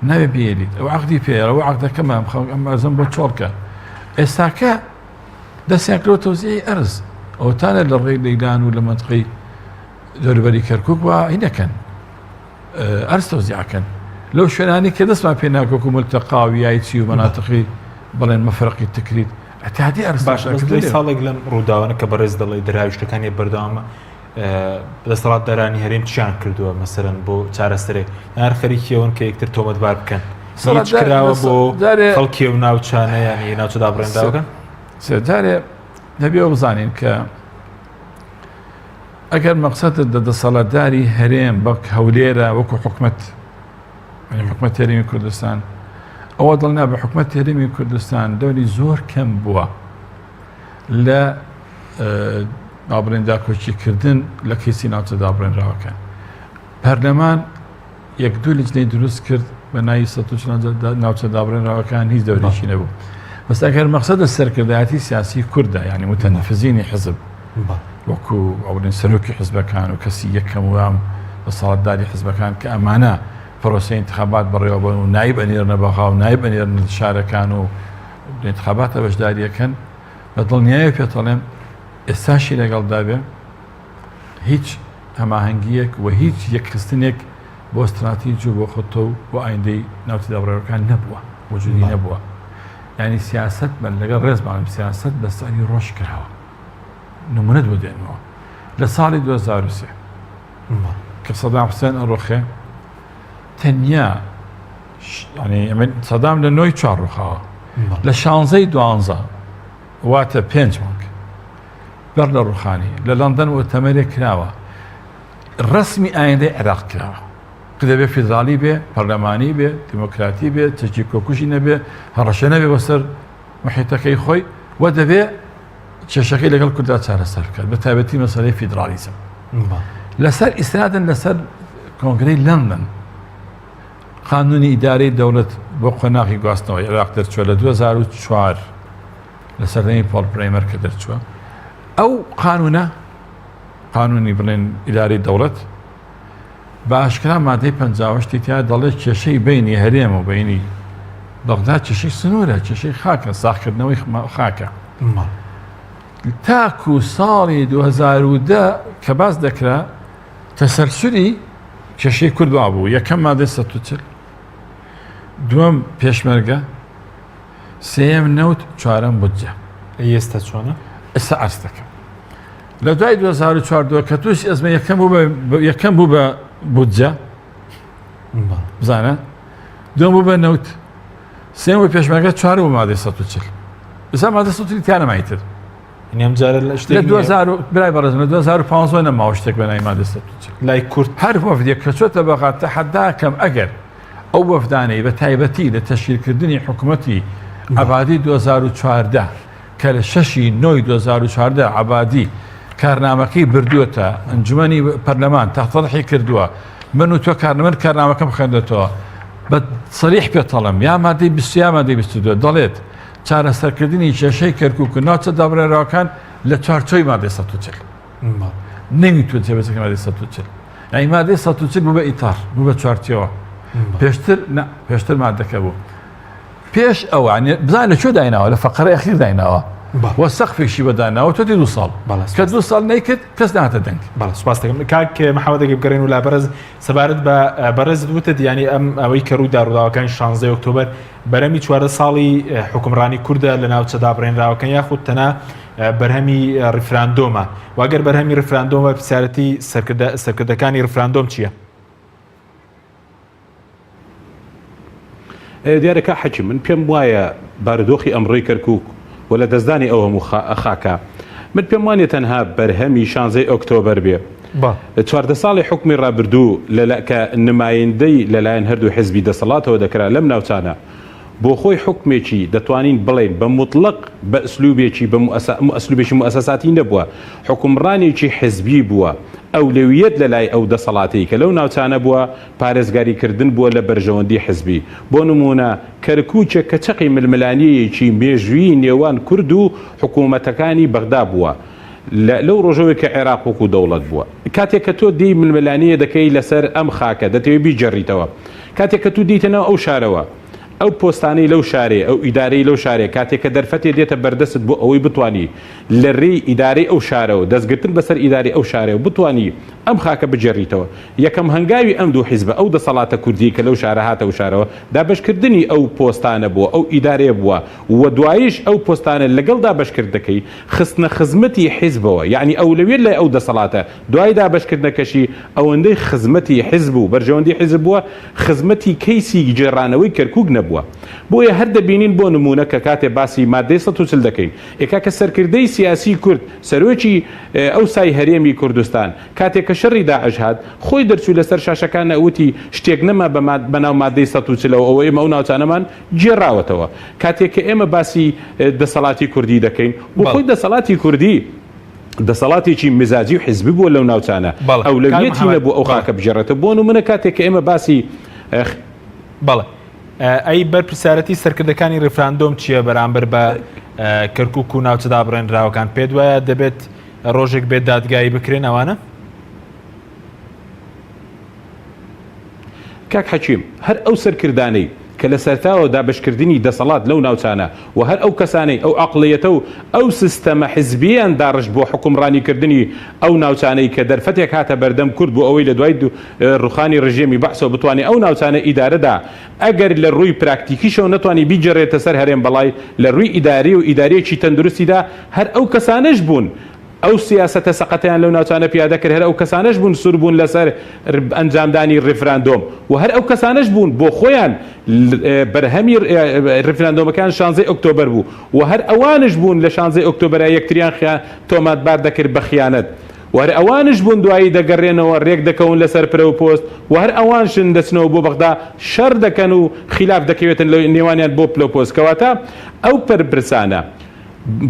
ناوێ بێلیت ئەو عەقدی پێیە ئەو عەقدەکەمە ئەم ئەرزم بۆ چۆڵکە ئێستاکە دەستیان کردەوە تەوزیعی ئەرز ئەوتانە لە ڕێی لەیلان و لە منطقەی دەوروبەری کەرکووک وە هینەکەن ئەرز تەوزیعەکەن لەو شوێنانی کە دەستمان پێ ناکۆک و ملتەقا و یایچی و مەناتقی بڵێن مەفرەقی تکریت ئەتیادی ئەرز باشە ساڵێک لەم ڕووداوانە کە بەڕێز دەڵێ دەراویشتەکانی بەردەوامە دەسەڵات دەرانی هەرێم چیان کردووە مەسەرەن بۆ چارەسەرێک هەر خەریکیەوەن کە یەکتر تۆمەتبار بکەن کراوە بۆ خەڵکی و ناوچانە یانی ناوچەدا بڕێنداوەکەن سێجارێ دەبێەوە بزانین کە ئەگەر مەقسەدت دەسەڵاتداری هەرێم بە هەولێرە وەکو حکومەت حکومەت هەرێمی کوردستان ئەوە دڵنا بە حکومەت هەرێمی کوردستان دەوری زۆر کەم بووە لە دابڕێندا کۆچیکردن لە کەسی ناوچە دابڕێنراوەکان پەرلەمان یەک دوو لیجنەی دروست کرد بە ناوی ناوچە دابڕێنراوەکان هیچ دەورێکی نەبوو بەس ئەگەر مەقسەدە سەرکردایەتی سیاسی کووردە یعنی متەنەفذینی حزب وەکو ئەوڵین سەرۆکی حزبەکان و کەسی یەکەم وام بە ساڵاتداری حزبەکان کە ئەمانە پرۆسەی انتخابات بەڕێوە و نایب ئەنێرنە بەغا و نایب ئەنێرنە شارەکان و انتخاباتە بەشداریەکەن بە دڵنیایە پێتەڵێم ئێستاشی لەگەڵدا بێ هیچ هەماهەنگیەک و هیچ یەکخستنێک بۆ استراتیجی و بۆ خۆتۆ و بۆ ئایندەی ناوچە دابڕێوەکان نەبووە وجودی نەبووە یعنی سیاست من لەگەڵ ڕێزمانم سیاست بەسەری ڕۆژ کراوە نمونەت بۆ دێنەوە لە ساڵی 2003 کە سەدام حوسێن ئەڕۆخێ تەنیا سەدام لە 9 4 ڕۆخاوە لە 16 12 واتە 5 مانگ بەر لە ڕوخانی لە لەندەن وتەمەرێک کراوە ڕسمی ئایندەی عێراق کراوە کە دەبێت فیدرالی بێ پەرلەمانی بێ دیموکراتی بێ چەکی کۆکوژی نەبێ هەڕەشە نەبێ بەسەر محیتەکەی خۆی و دەبێت کێشەکەی لەگەڵ کورددا چارەسەر بکات بە تایبەتی مەسەلەی فیدرالیزم لەسەر ئیسنادن لەسەر کۆنگرەی لەندەن قانونی ئیدارەی دەوڵەت بۆ قۆناغی گواستنەوەی عێراق دەرچووە لە 2004 لە سەردەمی پۆڵ برێمەر کە دەرچووە ئەو قانونی بڵێن ئیدارەی دەوڵەت بە ئاشکرا مادەی 58 تیا دەڵێت کێشەی بینی هەرێم و بینی بەغدا کێشەی سنوورە کێشەی خاکە ساختکردنەوەی خاکە تاکو ساڵی 2010 کە باز دەکرا تەسەلسولی کێشەی کوردوا بوو یەکەم مادەی 140 دووەم پێشمەرگە سێم نەوت چوارەم بودجە ئێستا چۆنە؟ ئێستا ئەرز دەکەم لە دوای 2014 کە تووشی ئەزمە یەکەم بوو بە بودجە بزانە دوم بوو بە نەوت سێم بۆ پێشمەرگە 4 بۆ مادەی 140 ئێستا مادە 140 تیانەمایتر ئەم جارە لە شتێک برای بەڕێزم لە 2015 نەماوە شتێک بە ناوی مادەی 140 لای کورت هەر وەفدێک کە چۆتە بەغات تەحەداکەم ئەگەر ئەو وەفدانەی بە تایبەتی لە تەشکیلکردنی حکوومەتی عەبادی 2014 کە لە 6 نۆی 2014 عەبادی کارنامەکەی بردووەتە ئەنجومەنی پەرلەمان تەحتەڵحی کردووە من و تۆ کارنامەکەم خوێندێتەوە بە سەریح پێتەڵم یا مادەی 20 یا مادەی 22 دەڵێت چارەسەرکردنی کێشەی کەرکووک و ناوچە دابڕێراوەکان لە چارچۆی مادەی 140 نەمیتوە جێبەجێکردنی مادەی 140 یعنی مادەی 140 بوو بە ئیتار بوو بە چوارچێوە پێشتر مادەکە بوو پێش ئەوە بزان لە کوێ دایناوە لە فەقەرەی ئەخیر دایناوە وە سەقفێکی بەداناوە تۆ 2 ساڵ کە 2 ساڵ نەیکرد کەس ناتە دەنگ سوپاس دەکەم کاک محەممەدەگە بگەڕێن و لا بەرز سەبارەت بە بەرزت وتت ینی ئەم ئەوەی کە ڕوودا ڕووداوەکانی 16 ئۆکتۆبەر بەرەمی 4 ساڵی حکومڕانی کوردە لە ناوچە دابڕێنراوەکان یاخود تەنها بەرهەمی ڕیفراندۆمە واگەر بەرهەمی ڕیفراندۆمە پرسیارەتی سەرکردەکانی ڕیفراندۆم چییە؟ دیارەکە حەکی من پێم وایە بارودۆخی ئەمڕۆی کەرکووک و لە دەستدانی ئەو هەموو خاکە من پێم وانێت تەنها بەرهەمی 16 ئۆکتۆبەر بێ 14 ساڵی حکمی ڕابردوو کە نمایندەی لەلایەن هەردوو حزبی دەسەڵاتەوە دەکرا لەم ناوچانە بۆ خۆی حکمێکی دەتوانین بڵێن بە مطلق بە ئەسلوبێکی ئەسلوبێکی موسەساتی نەبووە حکمڕانێکی حزبی بووە ئەولویەت لە لای ئەو دەسەڵاتی کە لەو ناوچانە بووە پارێزگاریکردن بووە لە بەرژەوەندی حزبی بۆ نمونە کەرکووچێک کە چەقی ململانیەیەکی مێژووی نێوان کورد و حکوومەتەکانی بەغدا بووە لەو ڕۆژەوەی کە عێراق وەکو دەوڵەت بووە کاتێک کە تۆ دی ململانیە دەکەی لەسەر ئەم خاکە دەتەوێت بیجەڕیتەوە کاتێک کە تو دیتەنەوە ئەو شارەوە ئەو پۆستانەی لەو شارێ ئەو ئیدارەی لەو شارێ کاتێک کە دەرفەتێ دێتە بەردەست بۆ ئەوەی بتانی لە ڕێی ئیدارەی ئەو شارەوە دەستگرتن بەسەر ئیداری ئەو شارێ و بتانی ئەم خاکە بجێڕیتەوە یەکەم هەنگاوی ئەم دوو حیزبە ئەو دەسەڵاتە کوردی کە لەو شارە هاتە و شارەوە دابشکردنی ئەو پۆستانە بووە ئەو ئیدارەیە بووە و دوایش ئەو پۆستانە لەگەڵ دابشکرد دەکەی خستنە خزمەتی حیزبەوە یعنی ئەولەویت لای ئەو دەسەڵاتە دوای دابشکردنەکەشی ئەوەندەی خزمەتی حیزب و بەرژەوەندی حیزب بووە خزمەتی کەیسی گێڕانەوەی کەرکووک نەبووە بۆیە هەر دەبینین بۆ نمونە کە کاتێ باسی مادەی 140 دەکەین ئێکا کە سەرکردەی سیاسی کورد سەرۆکی ئەو سای هەرێمی کوردستان کاتێک کە شەڕی داعش هات خۆی دەرچوو لەسەر شاشەکان نەوتی شتێک نەما بەناو مادەی 140 ئەوە ئێمە ئەو ناوچانەمان جێڕاوەتەوە کاتێک کە ئێمە باسی دەسەڵاتی کوردی دەکەین بۆ خۆی دەسەڵاتی کوردی دەسەڵاتێکی مزاجی و حزبی بووە لەو ناوچانە ئەولەویەتی نەبوو ئەو خاکە بژێڕێتە بۆ نمونە کاتێک کە ئێمە باسی بەڵێ ئەی بەرپرسیارەتی سەرکردەکانی ڕیفراندۆم چییە بەرامبەر بە کەرکووک و ناوچە دابڕێنراوەکان پێ وایە دەبێت ڕۆژێک بێت دادگایی بکرێن ئەوانە؟ کاک حەکیم هەر ئەو سەرکردانەی کە لە سەرتاوە دابشکردنی دەسەڵات لەو ناوچانە و هەر ئەو کەسانەی ئەو عەقڵیەتە و ئەو سیستەمە حیزبیان داڕش بۆ حکومڕانیکردنی ئەو ناوچانەی کە دەرفەتێک هاتە بەردەم کورد بۆ ئەوەی لە دوای ڕوخانی ڕژێمی بەحسەوە بتوانێت ئەو ناوچانە ئیدارەدا ئەگەر لە ڕووی پراکتیکیشەوە نەتوانی بیجەڕێتە سەر هەرێم بەڵای لە ڕووی ئیداری و ئیدارەیەکی تەندروستیدا هەر ئەو کەسانەش بوون ئەو سیاسەتە سەقەتیان لەو ناوچانە پیادە کرد هەر ئەو کەسانەش بوون سوور بوون لەسەر ئەنجامدانی ڕیفراندۆم و هەر ئەو کەسانەش بوون بۆ خۆیان بەرهەمی ڕیفراندۆمەکان 16 ئۆکتۆبەر بوو و هەر ئەوانش بوون لە 16 ئۆکتۆبەرە یەکتریان تۆماتبار دەکرد بە خیانەت و هەر ئەوانش بوون دوایی دەگەڕێنەوە ڕێک دەکەون لەسەر پرە و پۆست و هەر ئەوانشن دەچنەوە بۆ بەغدا شەڕ دەکەن و خلاف دەکەوێتن لە نێوانیان بۆ پلە و پۆست کەواتە ئەو پەرپرسانە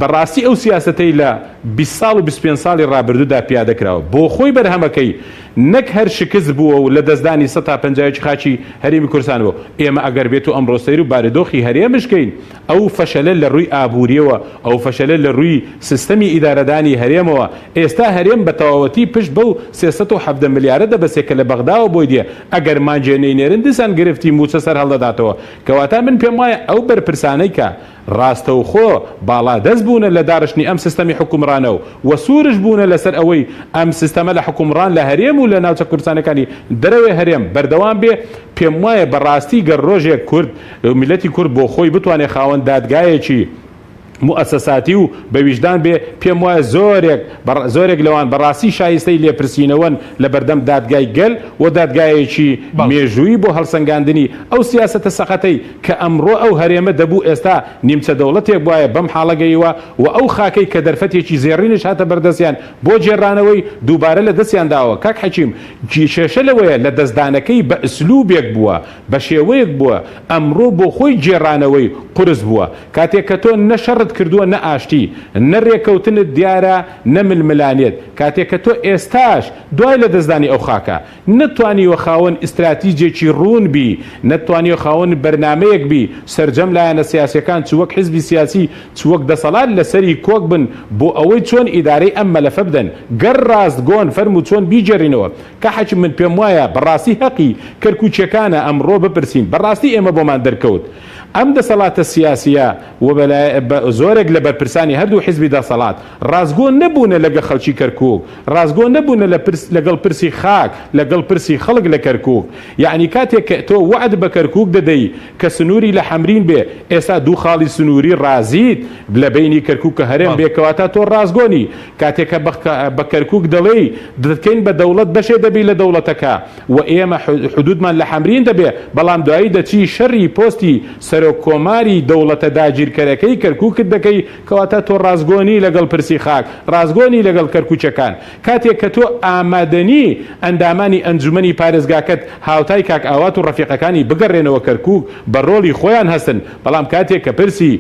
بەڕاستی ئەو سیاسەتەی لە 20 ساڵ و 25 ساڵی ڕابردوودا پیادەکراوە بۆ خۆی بەرهەمەکەی نەک هەر شکست بووە و لە دەستدانی 150 خاچی هەرێمی کوردستان بوو ئێمە ئەگەر بێت و ئەمڕۆ سەیر و بارودۆخی هەرێمشکەین ئەو فەشەلە لە ڕووی ئابووریەوە ئەو فەشەلە لە ڕووی سیستەمی ئیدارەدانی هەرێمەوە ئێستا هەرێم بە تەواوەتی پشت بەو 370 ملیارە دەبەسێت کە لە بەغداوە بۆی دیە ئەگەر مانجێنەی نێرن دیسان گرفتی موچە سەر هەڵدەداتەوە کەواتە من پێم وایە ئەو بەرپرسانەی کە ڕاستەوخۆ باڵا دەست بوونە لە داڕشتنی ئەم سیستەمی حکومڕانەوە و سوورش بوونە لەسەر ئەوەی ئەم سیستەمە لە حکومڕان لە هەرێم و لە ناوچە کوردستانەکانی دەرەوەی هەرێم بەردەوام بێ پێم وایە بەڕاستی گەر ڕۆژێک کورد میلەتی کورد بۆ خۆی بتوانێت خاوەن دادگایەکی مؤسساتی و بە ویژدان بێ پێم وایە زۆرێک لەوان بەڕاستی شایستەی لێپرسینەوەن لە بەردەم دادگای گەل و دادگایەکی مێژووی بۆ هەڵسەنگاندنی ئەو سیاسەتە سەقەتەی کە ئەمڕۆ ئەو هەرێمە دەبوو ئێستا نیمچە دەوڵەتێک وایە بەم حاڵەگەیەوە و ئەو خاکەی کە دەرفەتێکی زێڕینش هاتە بەردەستیان بۆ جێڕانەوەی دووبارە لە دەستیان داوە. کاک حەکیم کێشە لەوەیە لە دەستدانەکەی بە ئسلوبێک بووە بە شێوەیەک بووە ئەمڕۆ بۆ خۆی جێڕانەوەی قرس بووە کاتێک کە تۆ نەشەڕت کردووە نە ئاشتی نەڕێکەوتنت دیارە نەململانێت کاتێک کە تۆ ئێستاش دوای لە دەستدانی ئەو خاکە نتوانیوە خاوەن ئیستراتیجێکی ڕوون بی نتوانیوە خاوەن بەرنامەیەک بی سەرجەم لایەنە سیاسیەکان چوەک حیزبی سیاسی چوەک دەسەڵات لەسەری کۆک بن بۆ ئەوەی چۆن ئیدارەی ئەم مەلەفە بدەن گەر ڕاست گۆن فەرمو چۆن بیجێڕینەوە کە حەکیم من پێم وایە بەڕاستی حەقی کەرکووچەکانە ئەمڕۆ بپرسین بەڕاستی ئێمە بۆمان دەرکەوت ئەم دەسەڵاتە سیاسیە و زۆرێک لە بەرپرسانی هەردوو حیزبی دەسەڵات ڕازگۆ نەبوونە لەگە خەڵکی کەرکووک ڕازگۆ نەبوونە لەگەڵ پرسی خاک لەگەڵ پرسی خەڵک لە کەرکووک یعنی کاتێک کە تۆ وعد بە کەرکووک دەدەی کە سنووری لە حەمرین بێ ئێستا دوو خاڵی سنووری ڕازیت لە بینی کەرکووک کە هەرێم بێکەواتە تۆ ڕازگۆنی کاتێککە بە کەرکووک دەڵێی دەکەین بە دەوڵەت بەشێ دەبی لە دەوڵەتەکە و ئێمە حدودمان لە حەمرین دەبێ بەڵام دوایی دەچی شەڕی پۆستی کۆماری دەوڵەتە داگیرکەرەکەی کەرکووکت دەکەی کەواتە تۆ ڕازگۆنی لەگەڵ پرسی خاک ڕازگۆنی لەگەڵ کەرکووچەکان کاتێک کە تۆ ئامادەنی ئەندامانی ئەنجومەنی پارێزگاکەت هاوتای کاک ئاوات و ڕەفیقەکانی بگەڕێنەوە کەرکووک بە ڕۆڵی خۆیان هەستن بەڵام کاتێک کە پرسی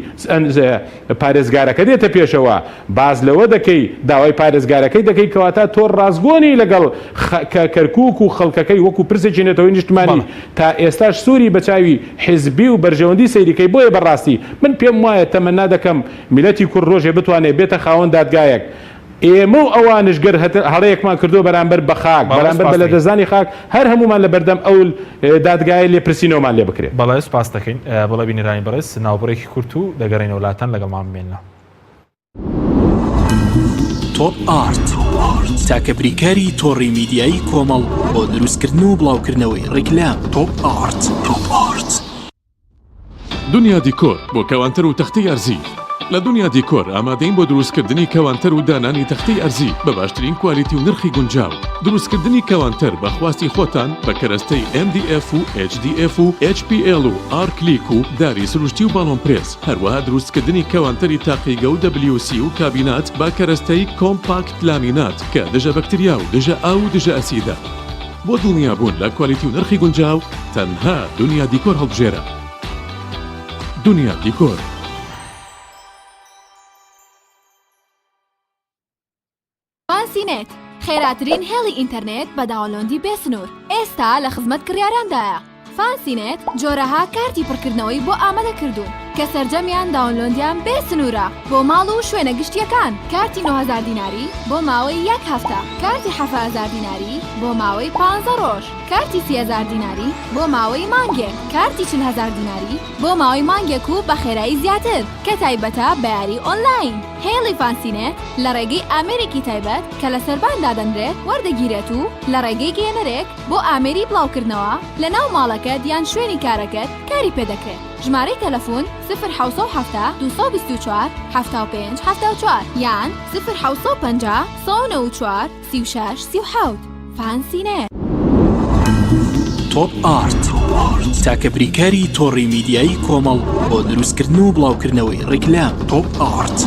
پارێزگارەکە دێتە پێشەوە باز لەوە دەکەی داوای پارێزگارەکەی دەکەی کەواتە تۆ ڕازگۆنی لەگەڵ کەرکووک و خەڵکەکەی وەکو پرسێکی نێتەوەی نیشتمانی تا ئێستاش سووری بەچاوی حیزبی و بەرژەوەندی سەیریکەی بۆیە بەڕاستی من پێم وایە تەمەنا دەکەم میلەتی کوڕ ڕۆژێ بتوانێت بێتە خاوەن دادگایەک ئێمە و ئەوانش گەر هەڵەیەکمان کردو بەرامبەر بە خاک بەرامبەر بە لە دەزانی خاک هەر هەمومان لە بەردەم ئەو دادگایە لێپرسینەوەمان لێ بکرێت. بەڵێ سپاس دەکەین بەڵێ بینەرانی بەڕێز ناوبڕێکی کورت و دەگەڕێنەوە وڵاتان لەگەڵمان بمێنەوە. تۆپ ئارت تاکە بریکاری تۆڕی میدیایی کۆمەڵ بۆ دروستکردن و بڵاوکردنەوەی ڕیکلام. تۆپ ئارت دنیا دیکۆر بۆ کەوانتەر و تەختەی ئەرزی. لە دنیا دیکۆر ئامادەین بۆ دروستکردنی کەوانتەر و دانانی تەختەی ئەرزی بە باشترین کوالیتی و نرخی گونجاو. دروستکردنی کەوانتەر بە خواستی خۆتان بە کەرەستەی MDF و HDF و HPL و R-Click و داری سروشتی و باڵۆن پرێس. هەروەها دروستکردنی کەوانتەری تاقیگە و WC و کابینات با کەرەستەی کۆمپاکت لامینات کە دژە بەکتریا و دژە ئاو و دژە ئەسیدە. بۆ دڵنیابوون لە کوالیتی و نرخی گونجاو تەنها دنیا دیکۆر هەڵبژێرە. دنیا دیکۆر. فانسینێت خێراترین هێڵی ئینتەرنێت بە داوەلۆندی بێسنوور ئێستا لە خزمەت کڕیارەندایە. فانسینێت جۆرەها کارتی پڕکردنەوەی بۆ ئامادە کردوون کە سەرجەمیان داوەلۆندیان بێسنوورە بۆ ماڵ و شوێنە گشتیەکان. کارتی 9000 دیناری بۆ ماوەی 1 هەفتە، کارتی 7000 دیناری بۆ ماوەی 15 ڕۆژ، کارتی 30000 دیناری بۆ ماوەی مانگێک، کارتی 40000 دیناری بۆ ماوەی مانگێک و بە خێرایی زیاتر کە تایبەتە بە یاری ئۆنلاین. هێڵی فانسینێت لە ڕێگەی ئامێرێکی تایبەت کە لە سەربان دادەنرێت وەردەگیرێت و لە ڕێگەی گێنەرێک بۆ ئامێری بڵاوکردنەوە لە ناو ماڵەکەت یان شوێنی کارەکەت کاری پێدەکرێت. ژمارەی تەلەفۆن 070 224 75 74 یان 050 194 36 37. فانسینێت. تۆپ ئارت تاکە بریکاری تۆڕی میدیایی کۆمەڵ بۆ دروستکردن و بڵاوکردنەوەی ڕیکلام. تۆپ ئارت.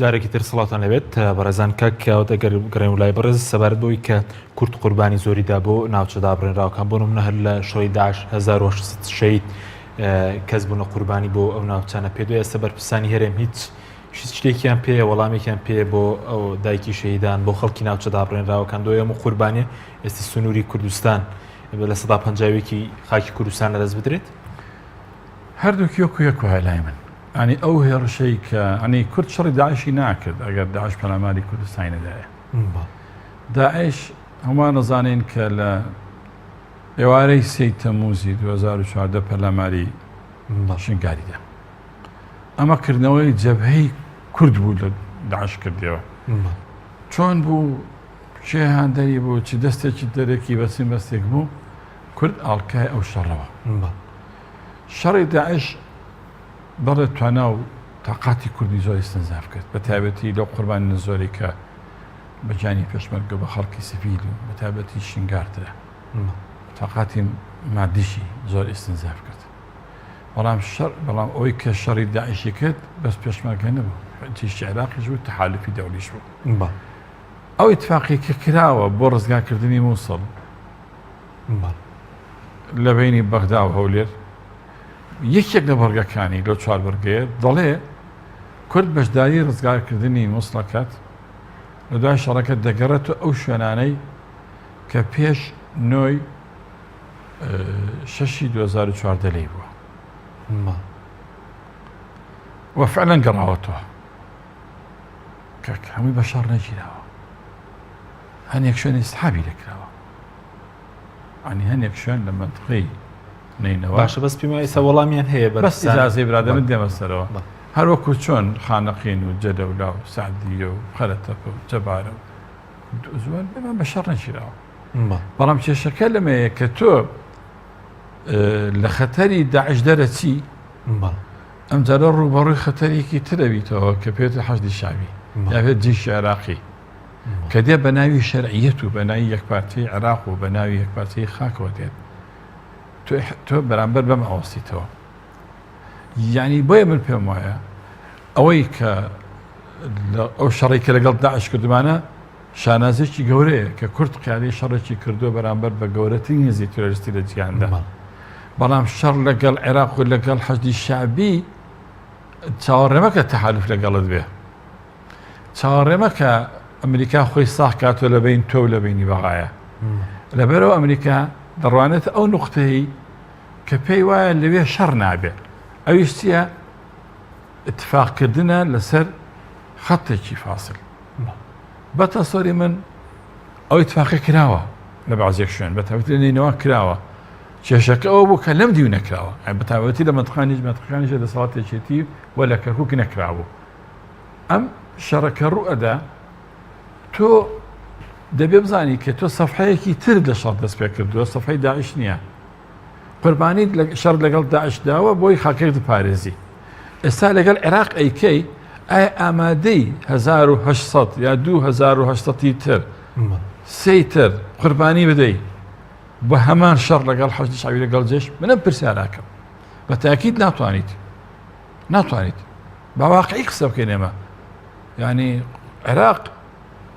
جارێکی تر سڵاتان لەوێت بەڕێزان کاکەوتە گەڕێن وڵای بەڕێز سەبارەت بۆی کە کورد قوربانی زۆریدا بۆ ناوچەدا بڕێنراوەکان بۆ نمونە هەر لە شەڕی داعش 1600 شەید کەس بوونە قوربانی بۆ ئەو ناوچانە پێ دوای ئێستا بەرپرسانی هەرێم هیچ شتێکیان پێ وەڵامێکیان پێ بۆ ئەو دایکی شەیدان بۆ خەڵکی ناوچەدا بڕێنراوەکان دوای ئەمە قوربانیە ئێستا سنووری کوردستان لە 150 خاکی کوردستان لەدەست بدرێت. هەردووکی وەکو یەک وایە لای من. ئەنی ئەو هێرشەی کە ئەنی کورد شەڕی داعشی ناکرد ئەگەر داعش پەلاماری کوردستانی نەدایە. داعش هەمووان نەزانین کە لە ئێوارەی سەی تەمموزی 2014 پەرلەمانی شنگاریدا ئەمە کردنەوەی جەبهەی کورد بوو لە داعش کردیەوە چۆن بوو چێ هاندەری بوو چی دەستێکی دەرەکی بەچین بەستێک بوو کورد ئاڵکای ئەو شەڕەوە شەڕی داعش بەڵێ توانە و تاقاتی کوردی زۆری استنزاف کرد بە تایبەتی لەو قوربانی زۆری کە بەجانی پێشمەرگە بە خەڵکی سڤیل و بە تایبەتی شنگارترە تاقاتی مادیشی زۆر استنزاف کرد بەڵام ئەوەی کە شەڕی داعشی کرد بەس پێشمەرگە نەبوو تیشی عێراقیش بوو تەحالفی دەولیش بوو ئەو ئیتفاقی کە کراوە بۆ ڕزگارکردنی مووسڵ لە بینی بەغدا و هەولێر یەکێک لە بەرگەکانی لەو چوار بەرگەیە دەڵێ کورد بەشداری ڕزگارکردنی مووسڵەکەت لە دوای شەڕەکە دەگەڕێتەوە ئەو شوێنانەی کە پێش نۆی 6 2014 لێی بووە وە فعلەن گەڕاوەتەوە کە هەمووی بە شەڕ نەگیراوە هەنێک شوێنی سحابی لەکراوە ئەنی هەنێک شوێن لە منطقەی نینەوە باشە بەس پێم ئێستا وەڵامیان هەیە بەس ئیجازەی برادەرن دێمە سەرەوە هەروەکو چۆن خانەقین و جەدەولا و سعدیە و خەرەتەپە و جەبارە و زوان بێمان بە شەڕ نەگیراوە بەڵام کێشەکە لەمەیە کە تۆ لە خەتەری داعش دەرەچی ئەمجارە ڕوبەڕووی خەتەرێکی ترەبییتەوە کە پێێتە حەشدی شاوی یاێت جیشی عێراقی کە دێ بە ناوی شەرعیەت و بە ناوی یەکپارتی عێراق و بە ناوی یەکپارتی خاکەوە دێت تۆ بەرامبەر بەم ئاوەستیتەوە یعنی بۆیە من پێم وایە ئەوەی کە ئەو شەڕی کە لەگەڵ داعش کردمانە شانازێکی گەورەیە کە کورد قیادەی شەڕێکی کردووە بەرامبەر بە گەورەترین هێزی تۆریستی لە جیهاندا بەڵام شەڕ لەگەڵ عێراق و لەگەڵ حەشدی شعبی چاوەڕێمەکە تەحالف لەگەڵت بێ چاوەڕێمە کە ئەمریکا خۆی ساخ کاتۆ لە بین تۆ لە بینی بەغایە لەبەرەوە ئەمریکا دەڕوانێت ئەو نقطەی کە پێی وایە لەوێ شەڕ نابێت ئەویش چیە اتفاقکردنە لەسەر خەتێکی فاسل بەتە سۆری من ئەو اتفاقی کراوە لە بەعزێک شوێن بەتابەتی لە نینەوە کراوە کێشەکە ئەوە بوو کە لەم دیو نەکراوە بەتابەتی لە منطقەکانیش دەسەڵاتێکێتی وە لە کەرکووک نەکراوە ئەم شەڕەکە ڕوئەدا تۆ دەبێ بزانی کە تۆ سەفحەیەکی تر لە شەڕ دەست پێ کردووە سەفحەی داعش نییە قوربانیت شەڕ لەگەڵ داعش داوە بۆی خاکێک دپارێزی ئێستا لەگەڵ عێراق ئەیکەی ئایا ئامادەی 1800 یا 2800 تر سێی تر قوربانی بدەی بە هەمان شەڕ لەگەڵ حەشدی شعبی لەگەڵ جێش منم پرسیاراکەم بە تاکید ناتوانیت باواقعی قسە بکەین ئێمە یعنی عێراق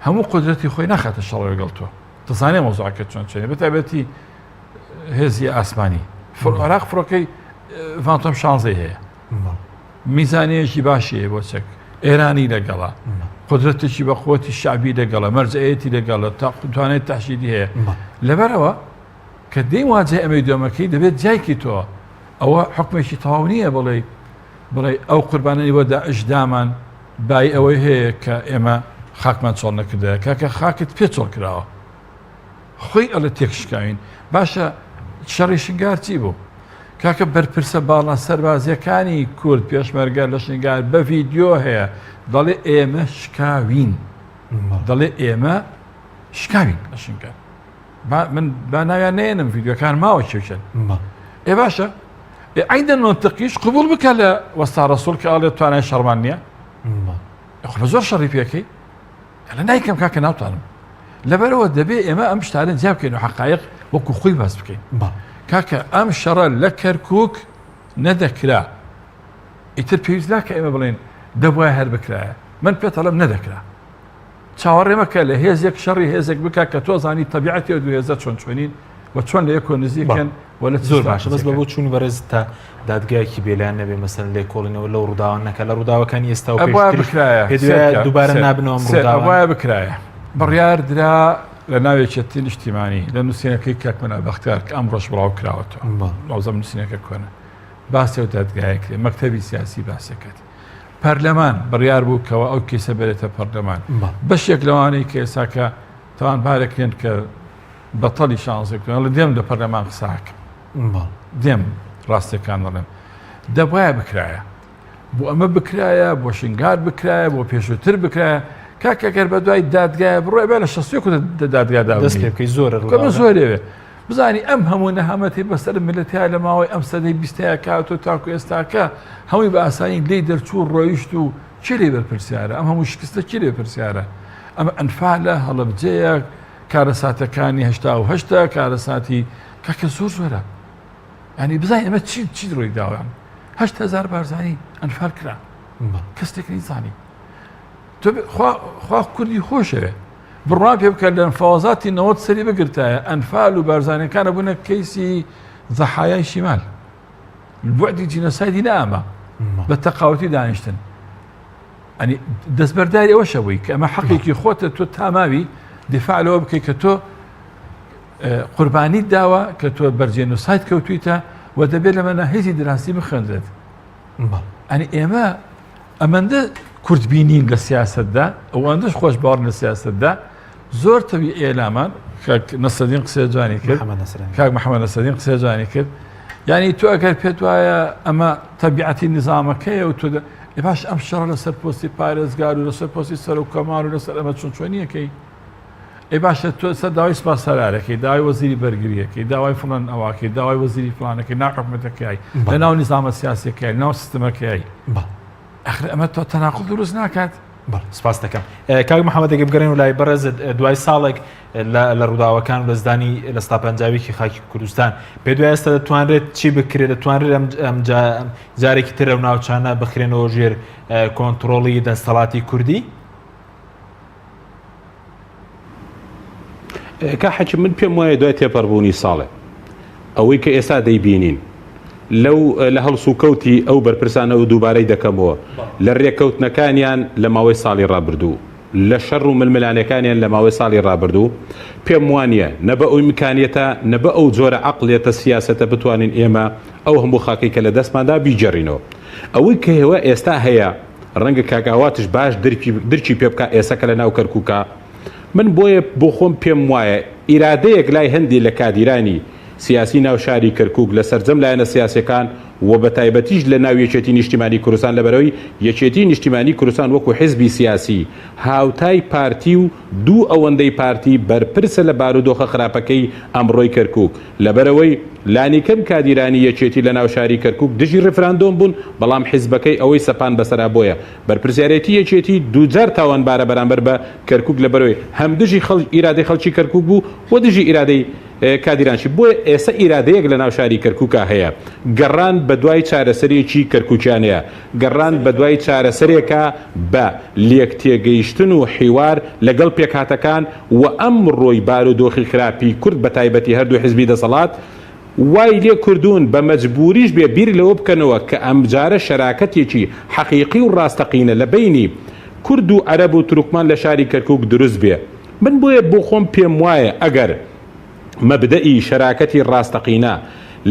هەموو قدرەتی خۆی ناخاتە شەڕ لەگەڵ تۆ دەزانێ مۆزوعەکە چۆن چێنێ بەتایبەتی هێزی ئاسمانی عێراق فڕۆکەی ڤانتۆم 16 هەیە میزانەیەکی باشی هەیە بۆ چەک ئێرانی لەگەڵە قدرەتێکی بە قووەتی شعبی لەگەڵە مەرجەیەتی لەگەڵە تا توانێت تەحشیدی هەیە لەبەرەوە کە دەی واجێ ئەمەی دۆمەکەی دەبێت جایکی تۆ ئەوە حکمێکی تەواو نییە بڵێ ئەو قوربانەی بۆ داعش دامان بای ئەوەی هەیە کە ئێمە خاکمان چۆڵ نەکردەیە کاکە خاکت پێ چۆڵ کراوە خۆی ئەلە تێکشکاوین باشە شەڕی شنگار چی بوو کاکە بەرپرسە باڵا سەربازیەکانی کورد پێشمەرگە لە شنگار بە ڤیدیۆ هەیە دەڵێ ئێمە شکاوین دەڵێ ئێمە شکاوین لە شنگار من با ناویان نێنم ڤیدیۆکان ماوە چێکن ئێ باشە ئەیدە منتقیش قبول بکە لە وەستا ڕەسوڵ کە ئاڵێ توانای شەڕمان نییە بە زۆر شەڕی پێکەی لە نایکەم کاکە ناوتانم لەبەرەوە دەبێ ئێمە ئەم شتانە جیا بکەین و حقایق وەکو خۆی باس بکەین کاکە ئەم شەڕە لە کەرکووک نەدەکرا ئیتر پێویست ناکە ئێمە بڵێن دەبوایە هەر بکرایە من پێتەڵم نەدەکرا چاوەڕێمەکە لە هێزێک شەڕی هێزێک بکە کە تۆ زانی تەبیعەتی دوو هێزە چۆن چۆنین و چۆن لە یەکۆ نزیکەن وە لە زۆر باشە بەس بە بۆ چوون بەرز تا دادگایەکی بێلایان نەبێ مەسەن لێ کۆڵینەوە لەو ڕووداوانەکە لە ڕووداوەکانی ئێستا و پێشتر دووبارە نابنەوە ڕووداوە بکرایە بڕیار درا لە ناوێکێتی نیشتیمانی لە نووسینەکەی کاکمەنە بەختیار کە ئەم ڕۆژ بڵاو کراوەتەوە وەزەم نووسینەکە کۆنە باسی و دادگایەکرێ مەکتەبی سیاسی باسەکەت پەرلەمان بڕیار بوو کەەوە ئەو کیسە بێتە پەرلەمان بەشێک لەوانەی کە ئێساکە تاوانبارێکێن کە بەتەڵی شانزێکتون لە دێم لە پەرلەمان قساکە دێم ڕاستیەکان دەڵێم دەبایە بکرایە بۆ ئەمە بکرایە بۆ شنگار بکرایە بۆ پێشووتر بکرایە کاکەگەر بە دوای دادگایە بڕۆی بە لە 61 دادگادا دەست پێ بکەی زۆر زۆرێوێ بزانی ئەم هەموو نەهامەتی بەسەر ملەتیا لە ماوەی ئەم سەدەی 20 کاتۆ تاکو ئێستاکە هەمووی بە ئاسانی لێی دەرچوو ڕۆیشت و چی لێ بەرپرسیارە ئەم هەموو شکستە چی لێ پرسیارە ئەمە ئەنفالە هەڵەبجەیە کارەساتەکانی 1970 کارەساتی کاکە زۆر زۆرە ینی بزانین ئەمە چی ڕۆی داوام 8,000 بارزانی ئەنفال کرا کەستێکی زانی خوا کوردی خۆشەوێ بڕوا پێ بکە لە ئەنفاوازاتی 90 سەری بگرتایە ئەنفال و بارزانەکانە بوونە کەیسی زەحایای شیمال بوعدی جینەسایدی نامە بە تەقاوەتی دانیشتن ئەنی دەستبەرداری ئەوە شەوەی کە ئەمە حەقێکی خۆتە تۆ تاماوی دفاع لەوە بکەیت کە تۆ قوربانی داوە کە تۆ بەرجێنۆساید کەوتویتە و دەبێت لەمەە هێزی دراسی بخوێنرێت ئەنی ئێمە ئەمەندە کوردبینین لە سیاستدا ئەوەندەش خۆش باوەڕ لە سیاستدا زۆر تەوی ئێلامان نەسەدین قسە جوانی کرد کاک محەممەد نەسەدین قسە جوانی کرد یعنی تۆ ئەگەر پێت وایە ئەمە تەبیعەتی نظامەکەیە و تۆ باش ئەم شەڕ لەسەر پۆستی پارێزگار و لەسەر پۆستی سەر و کەمان و لەسەر ئەمە چۆن چۆنیەکەی ئەی باشە تۆ سەر داوای سپاسەرارەکەی داوای وەزیری بەرگریەکەی داوای فڵان ئەواکەی داوای وەزیری فڵانەکەی ناحکومەتەکەی لە ناو نظامە سیاسیەکەی ناو سیستەمەکەی ئەخر ئەمە تۆ تەناقض دروست ناکات سپاس دەکەم کاک محەممەدەگە بگەڕێن و لای بەڕێز دوای ساڵێک لە ڕووداوەکان و لەزدانی لە ستا پەنجاویکی خاکی کوردستان پێ دوای ئێستا دەتوانرێت چی بکرێت دەتوانرێت ئەم جارێکی ترە و ناوچانە بخرێنەوە ژێر کۆنتترۆڵی دەستەڵاتی کوردی کا حەکی من پێم وایە دوای تێپەڕبوونی ساڵێ ئەوەی کە ئێستا دەیبینین لەو لە هەڵسوکەوتی ئەو بەرپرسانە و دووبارەی دەکەمەوە لە ڕێککەوتنەکانیان لە ماوەی ساڵی ڕابردوو لە شەڕ و ململانەکانیان لە ماوەی ساڵی ڕابردوو پێم وانە نە بە ئەوی میکانیەتە نە بە ئەو جۆرە عەقڵێتە سیاسەتە بتوانین ئێمە ئەو هەموو خاکی کە لە دەستماندا بیجەڕینەوە ئەوەی کە هێوە ئێستا هەیە ڕەنگە کاگاواتش باش درکی پێ بکە ئێسەکە لە ناو کەرکووکە من بۆیە بۆ خۆم پێم وایە ئیرادەیەک لای هەندی لە کادیرانی سیاسی ناو شاری کەرکووک لە سەرجەم لایەنە سیاسەکان و بە تایبەتیش لە ناو یەکێتی نیشتیمانی کوردستان لەبەرەوەی یەکێتی نیشتیمانی کوردستان وەکو حیزبی سیاسی هاوتای پارتی و دوو ئەوەندەی پارتی بەرپرسە لە بارودۆخە خراپەکەی ئەمڕۆی کەرکووک لەبەرەوەی لانیکەم کادیرانی یەکێتی لە ناو شاری کەرکووک دژی ڕفراندۆم بوون بەڵام حیزبەکەی ئەوەی سەپان بەسەرا بۆیە بەرپرسیارەتی یەکێتی دووجار تاوانبارە بەرامبەر بە کەرکووک لەبەرەوەی هەم دژی ئیرادەی خەڵکی کەرکووک بوو و دژی ئیرادەی کادیرانشی بۆیە ئێستا ئیرادەیەک لە ناو شاری کەرکووکە هەیە گەڕان بە دوای چارەسەرێکی کەرکووکیانەیە گەڕان بە دوای چارەسەرێکە بە لێک تێگەیشتن و حیوار لەگەڵ پێکهاتەکان و ئەم ڕۆی بارودۆخی خراپی کورد بە تایبەتی هەردوو حیزبی دەسەڵات وای لێ کوردون بە مەجبوریش بێ بیر لەوە بکەنەوە کە ئەمجارە شەراکەتێکی حەقیقی و ڕاستەقینە لە بینی کورد و عەرەب و تورکمان لە شاری کەرکووک دروست بێ من بۆیە بۆ خۆم پێم وایە ئەگەر مەبدەئی شەراکەتی ڕاستەقینە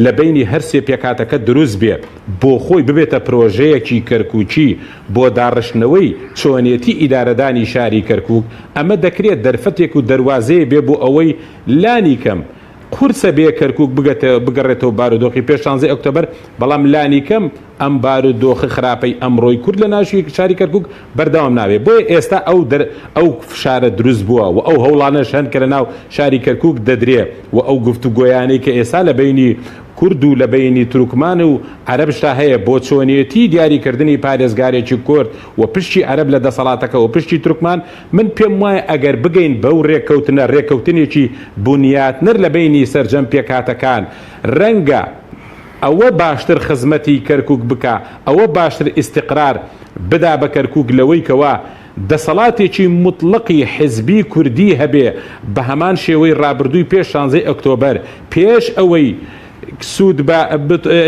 لە بینی هەرسێ پێکاتەکە دروست بێ بۆ خۆی ببێتە پرۆژەیەکی کەرکووکی بۆ داڕشتنەوەی چۆنیەتی ئیدارەدانی شاری کەرکووک ئەمە دەکرێت دەرفەتێک و دەواازەیە بێ بۆ ئەوەی لانی کەم قورسە بێ کەرکووک بگەڕێتەوە بارودۆخی پێش 16 ئۆکتۆبەر بەڵام لانی کەم ئەم بارودۆخی خراپەی ئەمڕۆی کورد لە ناوی شاری کەرکووک بەردەوام ناوێت بۆیە ئێستا ئەو فشارە دروست بووە و ئەو هەوڵانەش هەن کە لە ناو شاری کەرکووک دەدرێ و ئەو گفتوگۆیانەی کە ئێستا لە بینی کورد و لە بینی تورکمان و عەرەبشتا هەیە بۆ چۆنیەتی دیاریکردنی پارێزگارێکی کورد و پشتی عەرەب لە دەسەڵاتەکە و پشتی تورکمان من پێم وایە ئەگەر بگەین بەو ڕێککەوتنێکی بنیاتنەر لە بینی سەرجەم پێکاتەکان ڕەنگە ئەوە باشتر خزمەتی کەرکووک بکە ئەوە باشتر ئیستیقرار بدا بە کەرکووک لەوەی کەوە دەسەڵاتێکی مطلقی حیزبی کوردی هەبێ بە هەمان شێوەی ڕابردووی پێش 16 ئۆکتۆبەر پێش ئەوەی سوود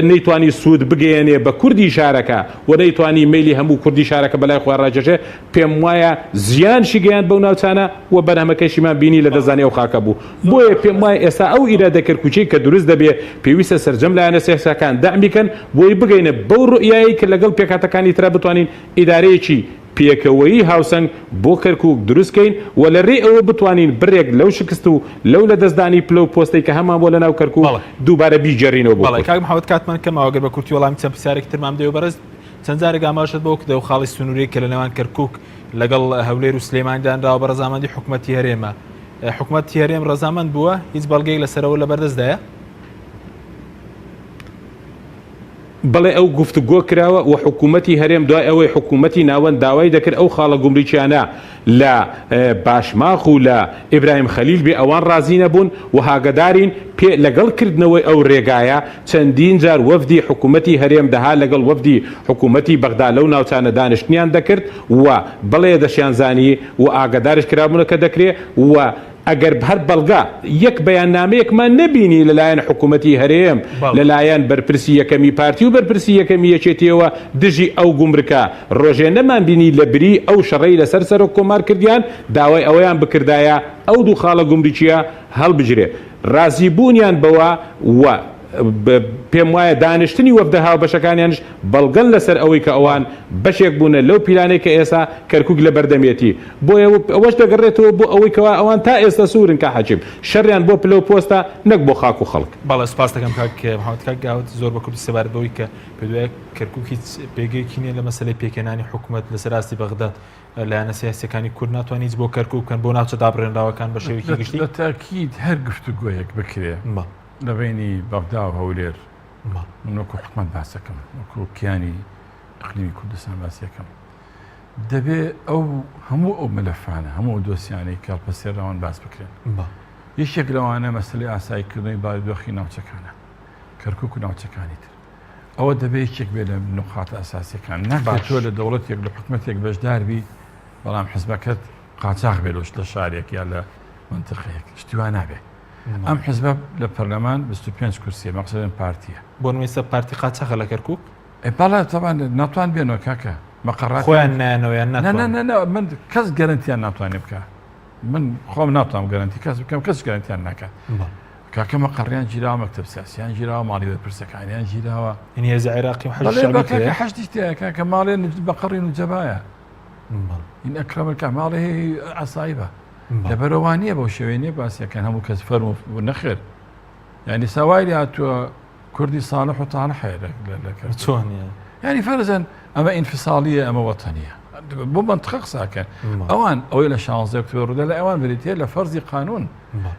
نەیتوانی سوود بگەێنێ بە کوردی شارەکە و نەیتوانی میلی هەموو کوردی شارەکە بەلای خۆی ڕاجەژێ پێم وایە زیانشی گەیان بەو ناوچانە و بەرهەمەکەشیمان بینی لە دەزانێ و خاکە بوو بۆیە پێم وایە ئێستا ئەو ئیرادە کەرکووچەی کە دروست دەبێ پێویستە سەرجەم لایەنە سیاسەکان داعمیکەن بۆی بگەینە بەو ڕوئیایی کە لەگەڵ پێکاتەکانی ترا بتوانین ئیدارەیەکی پێکەوەیی هاوسنگ بۆ کەرکووک دروستکەین و لە ڕێ ئەوە بتوانین بڕێک لەو شکست و لەو لە دەستدانی پلە و پۆستەی کە هەمان بۆ لە ناو کەرکووک دووبارە بیجێڕینەوە بۆ کاک محەممەد کاتمان کەماوەگەر بە کورتی وەڵامی چەند پرسیارێک ترمان دەوە بەرز چەند جارێک ئاماژت بۆ کە دەو خاڵی سنووری کە لە نێوان کەرکووک لەگەڵ هەولێر و سلێماندانراوە بە ڕەزامەندی حکوومەتی هەرێمە حکوومەتی هەرێم ڕەزامەند بووە هیچ بەڵگەیەک لەسەرەوە لە بەردەستدایە بەڵێ ئەو گفتوگۆ کراوە و حکوومەتی هەرێم دوای ئەوەی حکوومەتی ناوەند داوای دەکرد ئەو خاڵە گومریچیانە لە باشماخ و لە ئیبراهیم خەلیل بێ ئەوان ڕازی نەبوون و هاگەدارین پێ لەگەڵکردنەوەی ئەو ڕێگایە چەندین جار وەفدی حکوومەتی هەرێم دەها لەگەڵ وەفدی حکوومەتی بەغدا لەو ناوچانە دانیشتنیان دەکرد و بەڵێ دەشیانزانی و ئاگدارش کرابوونە کە دەکرێت و ئەگەر هەر بەڵگا یەک بەیاننامەیەکمان نەبینی لەلایەن حکوومەتی هەرێم لەلایەن بەرپرسی یەکەمی پارتی و بەرپرسی یەکەمی یەکێتیەوە دژی ئەو گومرکە ڕۆژێ نەمان بینی لە بری ئەو شەڕەی لەسەر سەر کۆمار کردیان داوای ئەوەیان بکردایە ئەو دوو خاڵە گومریچیە هەڵبژرێ ڕازی بوونیان بەوە و پێم وایە دانیشتنی وەفدە هاوبەشەکانیانش بەڵگەن لەسەر ئەوەی کە ئەوان بەشێک بوونە لەو پیلانەی کە ئێستا کەرکووک لە بەردەمێتی بۆیە ئەوەش دەگەڕێتەوە بۆ ئەوەی کەوا ئەوان تا ئێستا سوورن کە حەجیم شەڕیان بۆ پلە و پۆستە نەک بۆ خاک و خەڵک بەڵێ سپاس دەکەم کاک محەممەد کاک گاوت زۆر بە کوردی سەبارەت بەوەی کە پێدوایە کەرکووک هیچ پێگەیەکی نییە لە مەسەلەی پێکێنانی حکوومەت لەسەر ئاستی بەغداد لایەنە سیاسیەکانی کورد ناتوانین هیچ بۆ کەرکووک بکەن بۆ ناوچە دابڕێنراوەکان بە شێوەیەکی گشتی لە تاکید هەر گفتوگۆیەک بکرێ لەبینی بەغدا و هەولێر من وەکو حکومەت باسەکەم وەکو کیانی ئەقلیمی کوردستان باسیەکەم دەبێ ئەو هەموو ئەو مەلەفانە هەموو دۆسیانەی کاڵپەسێراوان باس بکرێن یەکێک لەوانە مەسلەی ئاساییکردنەوەی بارودۆخی ناوچەکانە کەرکووک و ناوچەکانی تر ئەوە دەبێت یەکێک بێ لە نقاطە ئاساسیەکان ناکات تۆ لە دەوڵەتێک لە حکومەتێک بەشداربی بەڵام حزبەکەت قاچاق بێت لە شارێک یا لە منتقەیەک شتیوان نابێت ئەم حزب لە پەرلەمان 25 کورسیە مەقسەدەن پارتیە بۆ نوێسە پارتی قاچاقە لە کەرکووک بەڵێ تەوان ناتوان بێنەوە کاکە مەقەڕات خۆیان نایەنەوەیان ناتوانن من کەس گەرنتیان ناتوانێ بکە من خۆم ناتوانم گەرنتی کەس بکەم کەس گەرنتیان ناکات کاکە مەقەڕیان گیراوە مەکتەب سیاسیان گیراوە ماڵی بەرپرسەکانیان گیراوە این هێز عێراقی و حەشتی تایە کاکە ماڵێ بەقەڕین و جەبایە این ئەکرەمەکە ماڵی ئاسایبە لەبەرەوانیە بەو شێوێنێ باسیەکەن هەموو کەس فەرم و نەخێر یعنی ساوای هاتووە کوردی ساڵح و تاڵحەیە چۆن ینی فەرزەن ئەمە ئینفساڵیە ئەمە وەتەنیە بۆ منطقە قساکەن ئەوان ئەوەی لە 16 ئۆکتۆبر ڕوودا لە ئەوان بریتە لە فەرزی قانون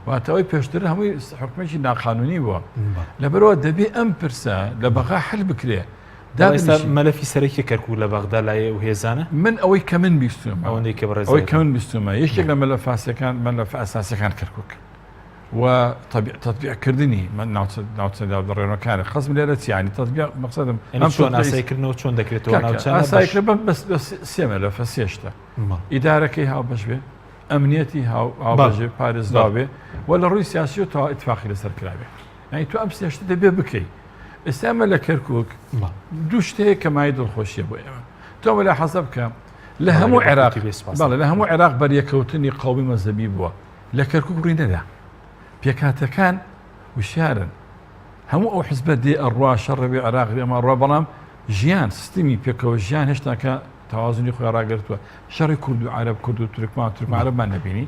واتەوەی پێشتر هەمووی حکومێکی ناقانونی بووە لەبەرەوە دەبێ ئەم پرسە لە بەغا حل بکرێ مەلەفی سەرەکی کەرکووک لە بەغدا لایە و هێزانە من ئەوەی کە من بیستومە ئەوەی کە من بیستومە یەکێک لە مەلەفاسیەکان مەلەف ئاساسیەکان کەرکووک و تطبیقکردنی من ناوچەدا دەڕێنەکانە خەزم لێرە چیانی تطبیق مەقسەدم چۆن ئاسایکردنەوە چۆن دەکرێتەوە ئاسایکردن بەس سێ مەلەفە سێشتە ئیدارەکەی هاوبەش بێ ئەمنیەتی هاوبەژێ پارێزراو بێ و لە ڕووی سیاسی و تا ئیتفاقی لەسەر کرابێ یعنی تو ئەم سێشتە دەبێ بکەی ئێستا ئەمە لە کەرکووک دوو شتەیە کە مای دڵخۆشیە بۆ ئێمە تۆمە لە حەزە بکەم لە هەموو عێراق بەڵێ لە هەموو عێراق بەریەکەوتنی قەومی مەزەبی بووە لە کەرکووک ڕووی نەدا پێکاتەکان وشیارن هەموو ئەو حزبە دێ ئەڕوا شەڕەبێ عێراق ئێمە ڕوا بەڵام ژیان سیستمی پێکەوە ژیان هێشتاکە تەوازنی خۆی ڕاگرتووە شەڕی کورد و عەرەب کورد و تورکمان عەرەبمان نەبینی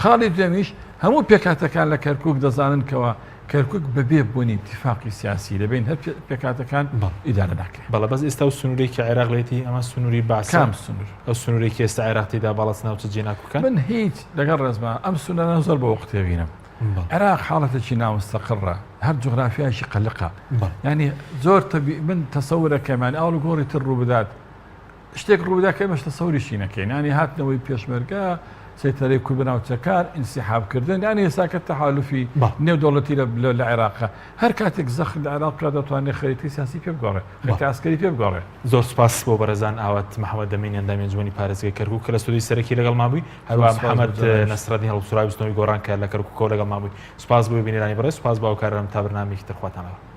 خاڵی دوێمیش هەموو پێکاتەکان لە کەرکووک دەزانن کەوە کەرکووک بەبێ بوونی اتفاقی سیاسی دەبین هەر پێکاتەکان ئیدارە ناکرێت بەڵە بەس ئێستا و سنوورێکی عێراق لێتی ئەمە سنووری باسام سنوور ئەو سنوورێکی ئێستا عێراقیدا باڵەس ناوچە جێناکوکان من هیچ لەگەڵ ڕێزما ئەم سنوورە زۆر بە وەخت تێبینم عێراق حاڵەتێکی نامستەقڕە هەر جوغرافیایشی قەلقە ینی زۆر من تەسەورەکەمان ئاڵ گۆڕی تر ڕوو بدات شتێک ڕوودا کە مەش تەسەوریشی نەکەین ینی هاتنەوەی پێشمەرگە سەیتەرەی کورد بەناوچەکان ئینسیحابکردن ینی ئێساکە تەحالوفی نێودەوڵەتی لە عێراقە هەر کاتێک زەخر لە عێراقا دەتوانێت خەریتی سیاسی پێ بگۆڕێ خەریتی ئاسکەری پێ بگۆڕێ زۆر سپاس بۆ بەرەزان ئاوات محەممەد دەمین ئەندامی ئەنجومەنی پارێزگای کەرکووک کە لە سودی سەرەکی لەگەڵ مابووی هەروە محەممەد نەسرەدین هەڵبسوورای بستنەوەی گۆڕان کە لە کەرکووکەوە لەگەڵ مابووی سپاس بۆ بینێرانی بەڕێز سپاس باوکارم تا بەرنامێکی تر خواتانەوە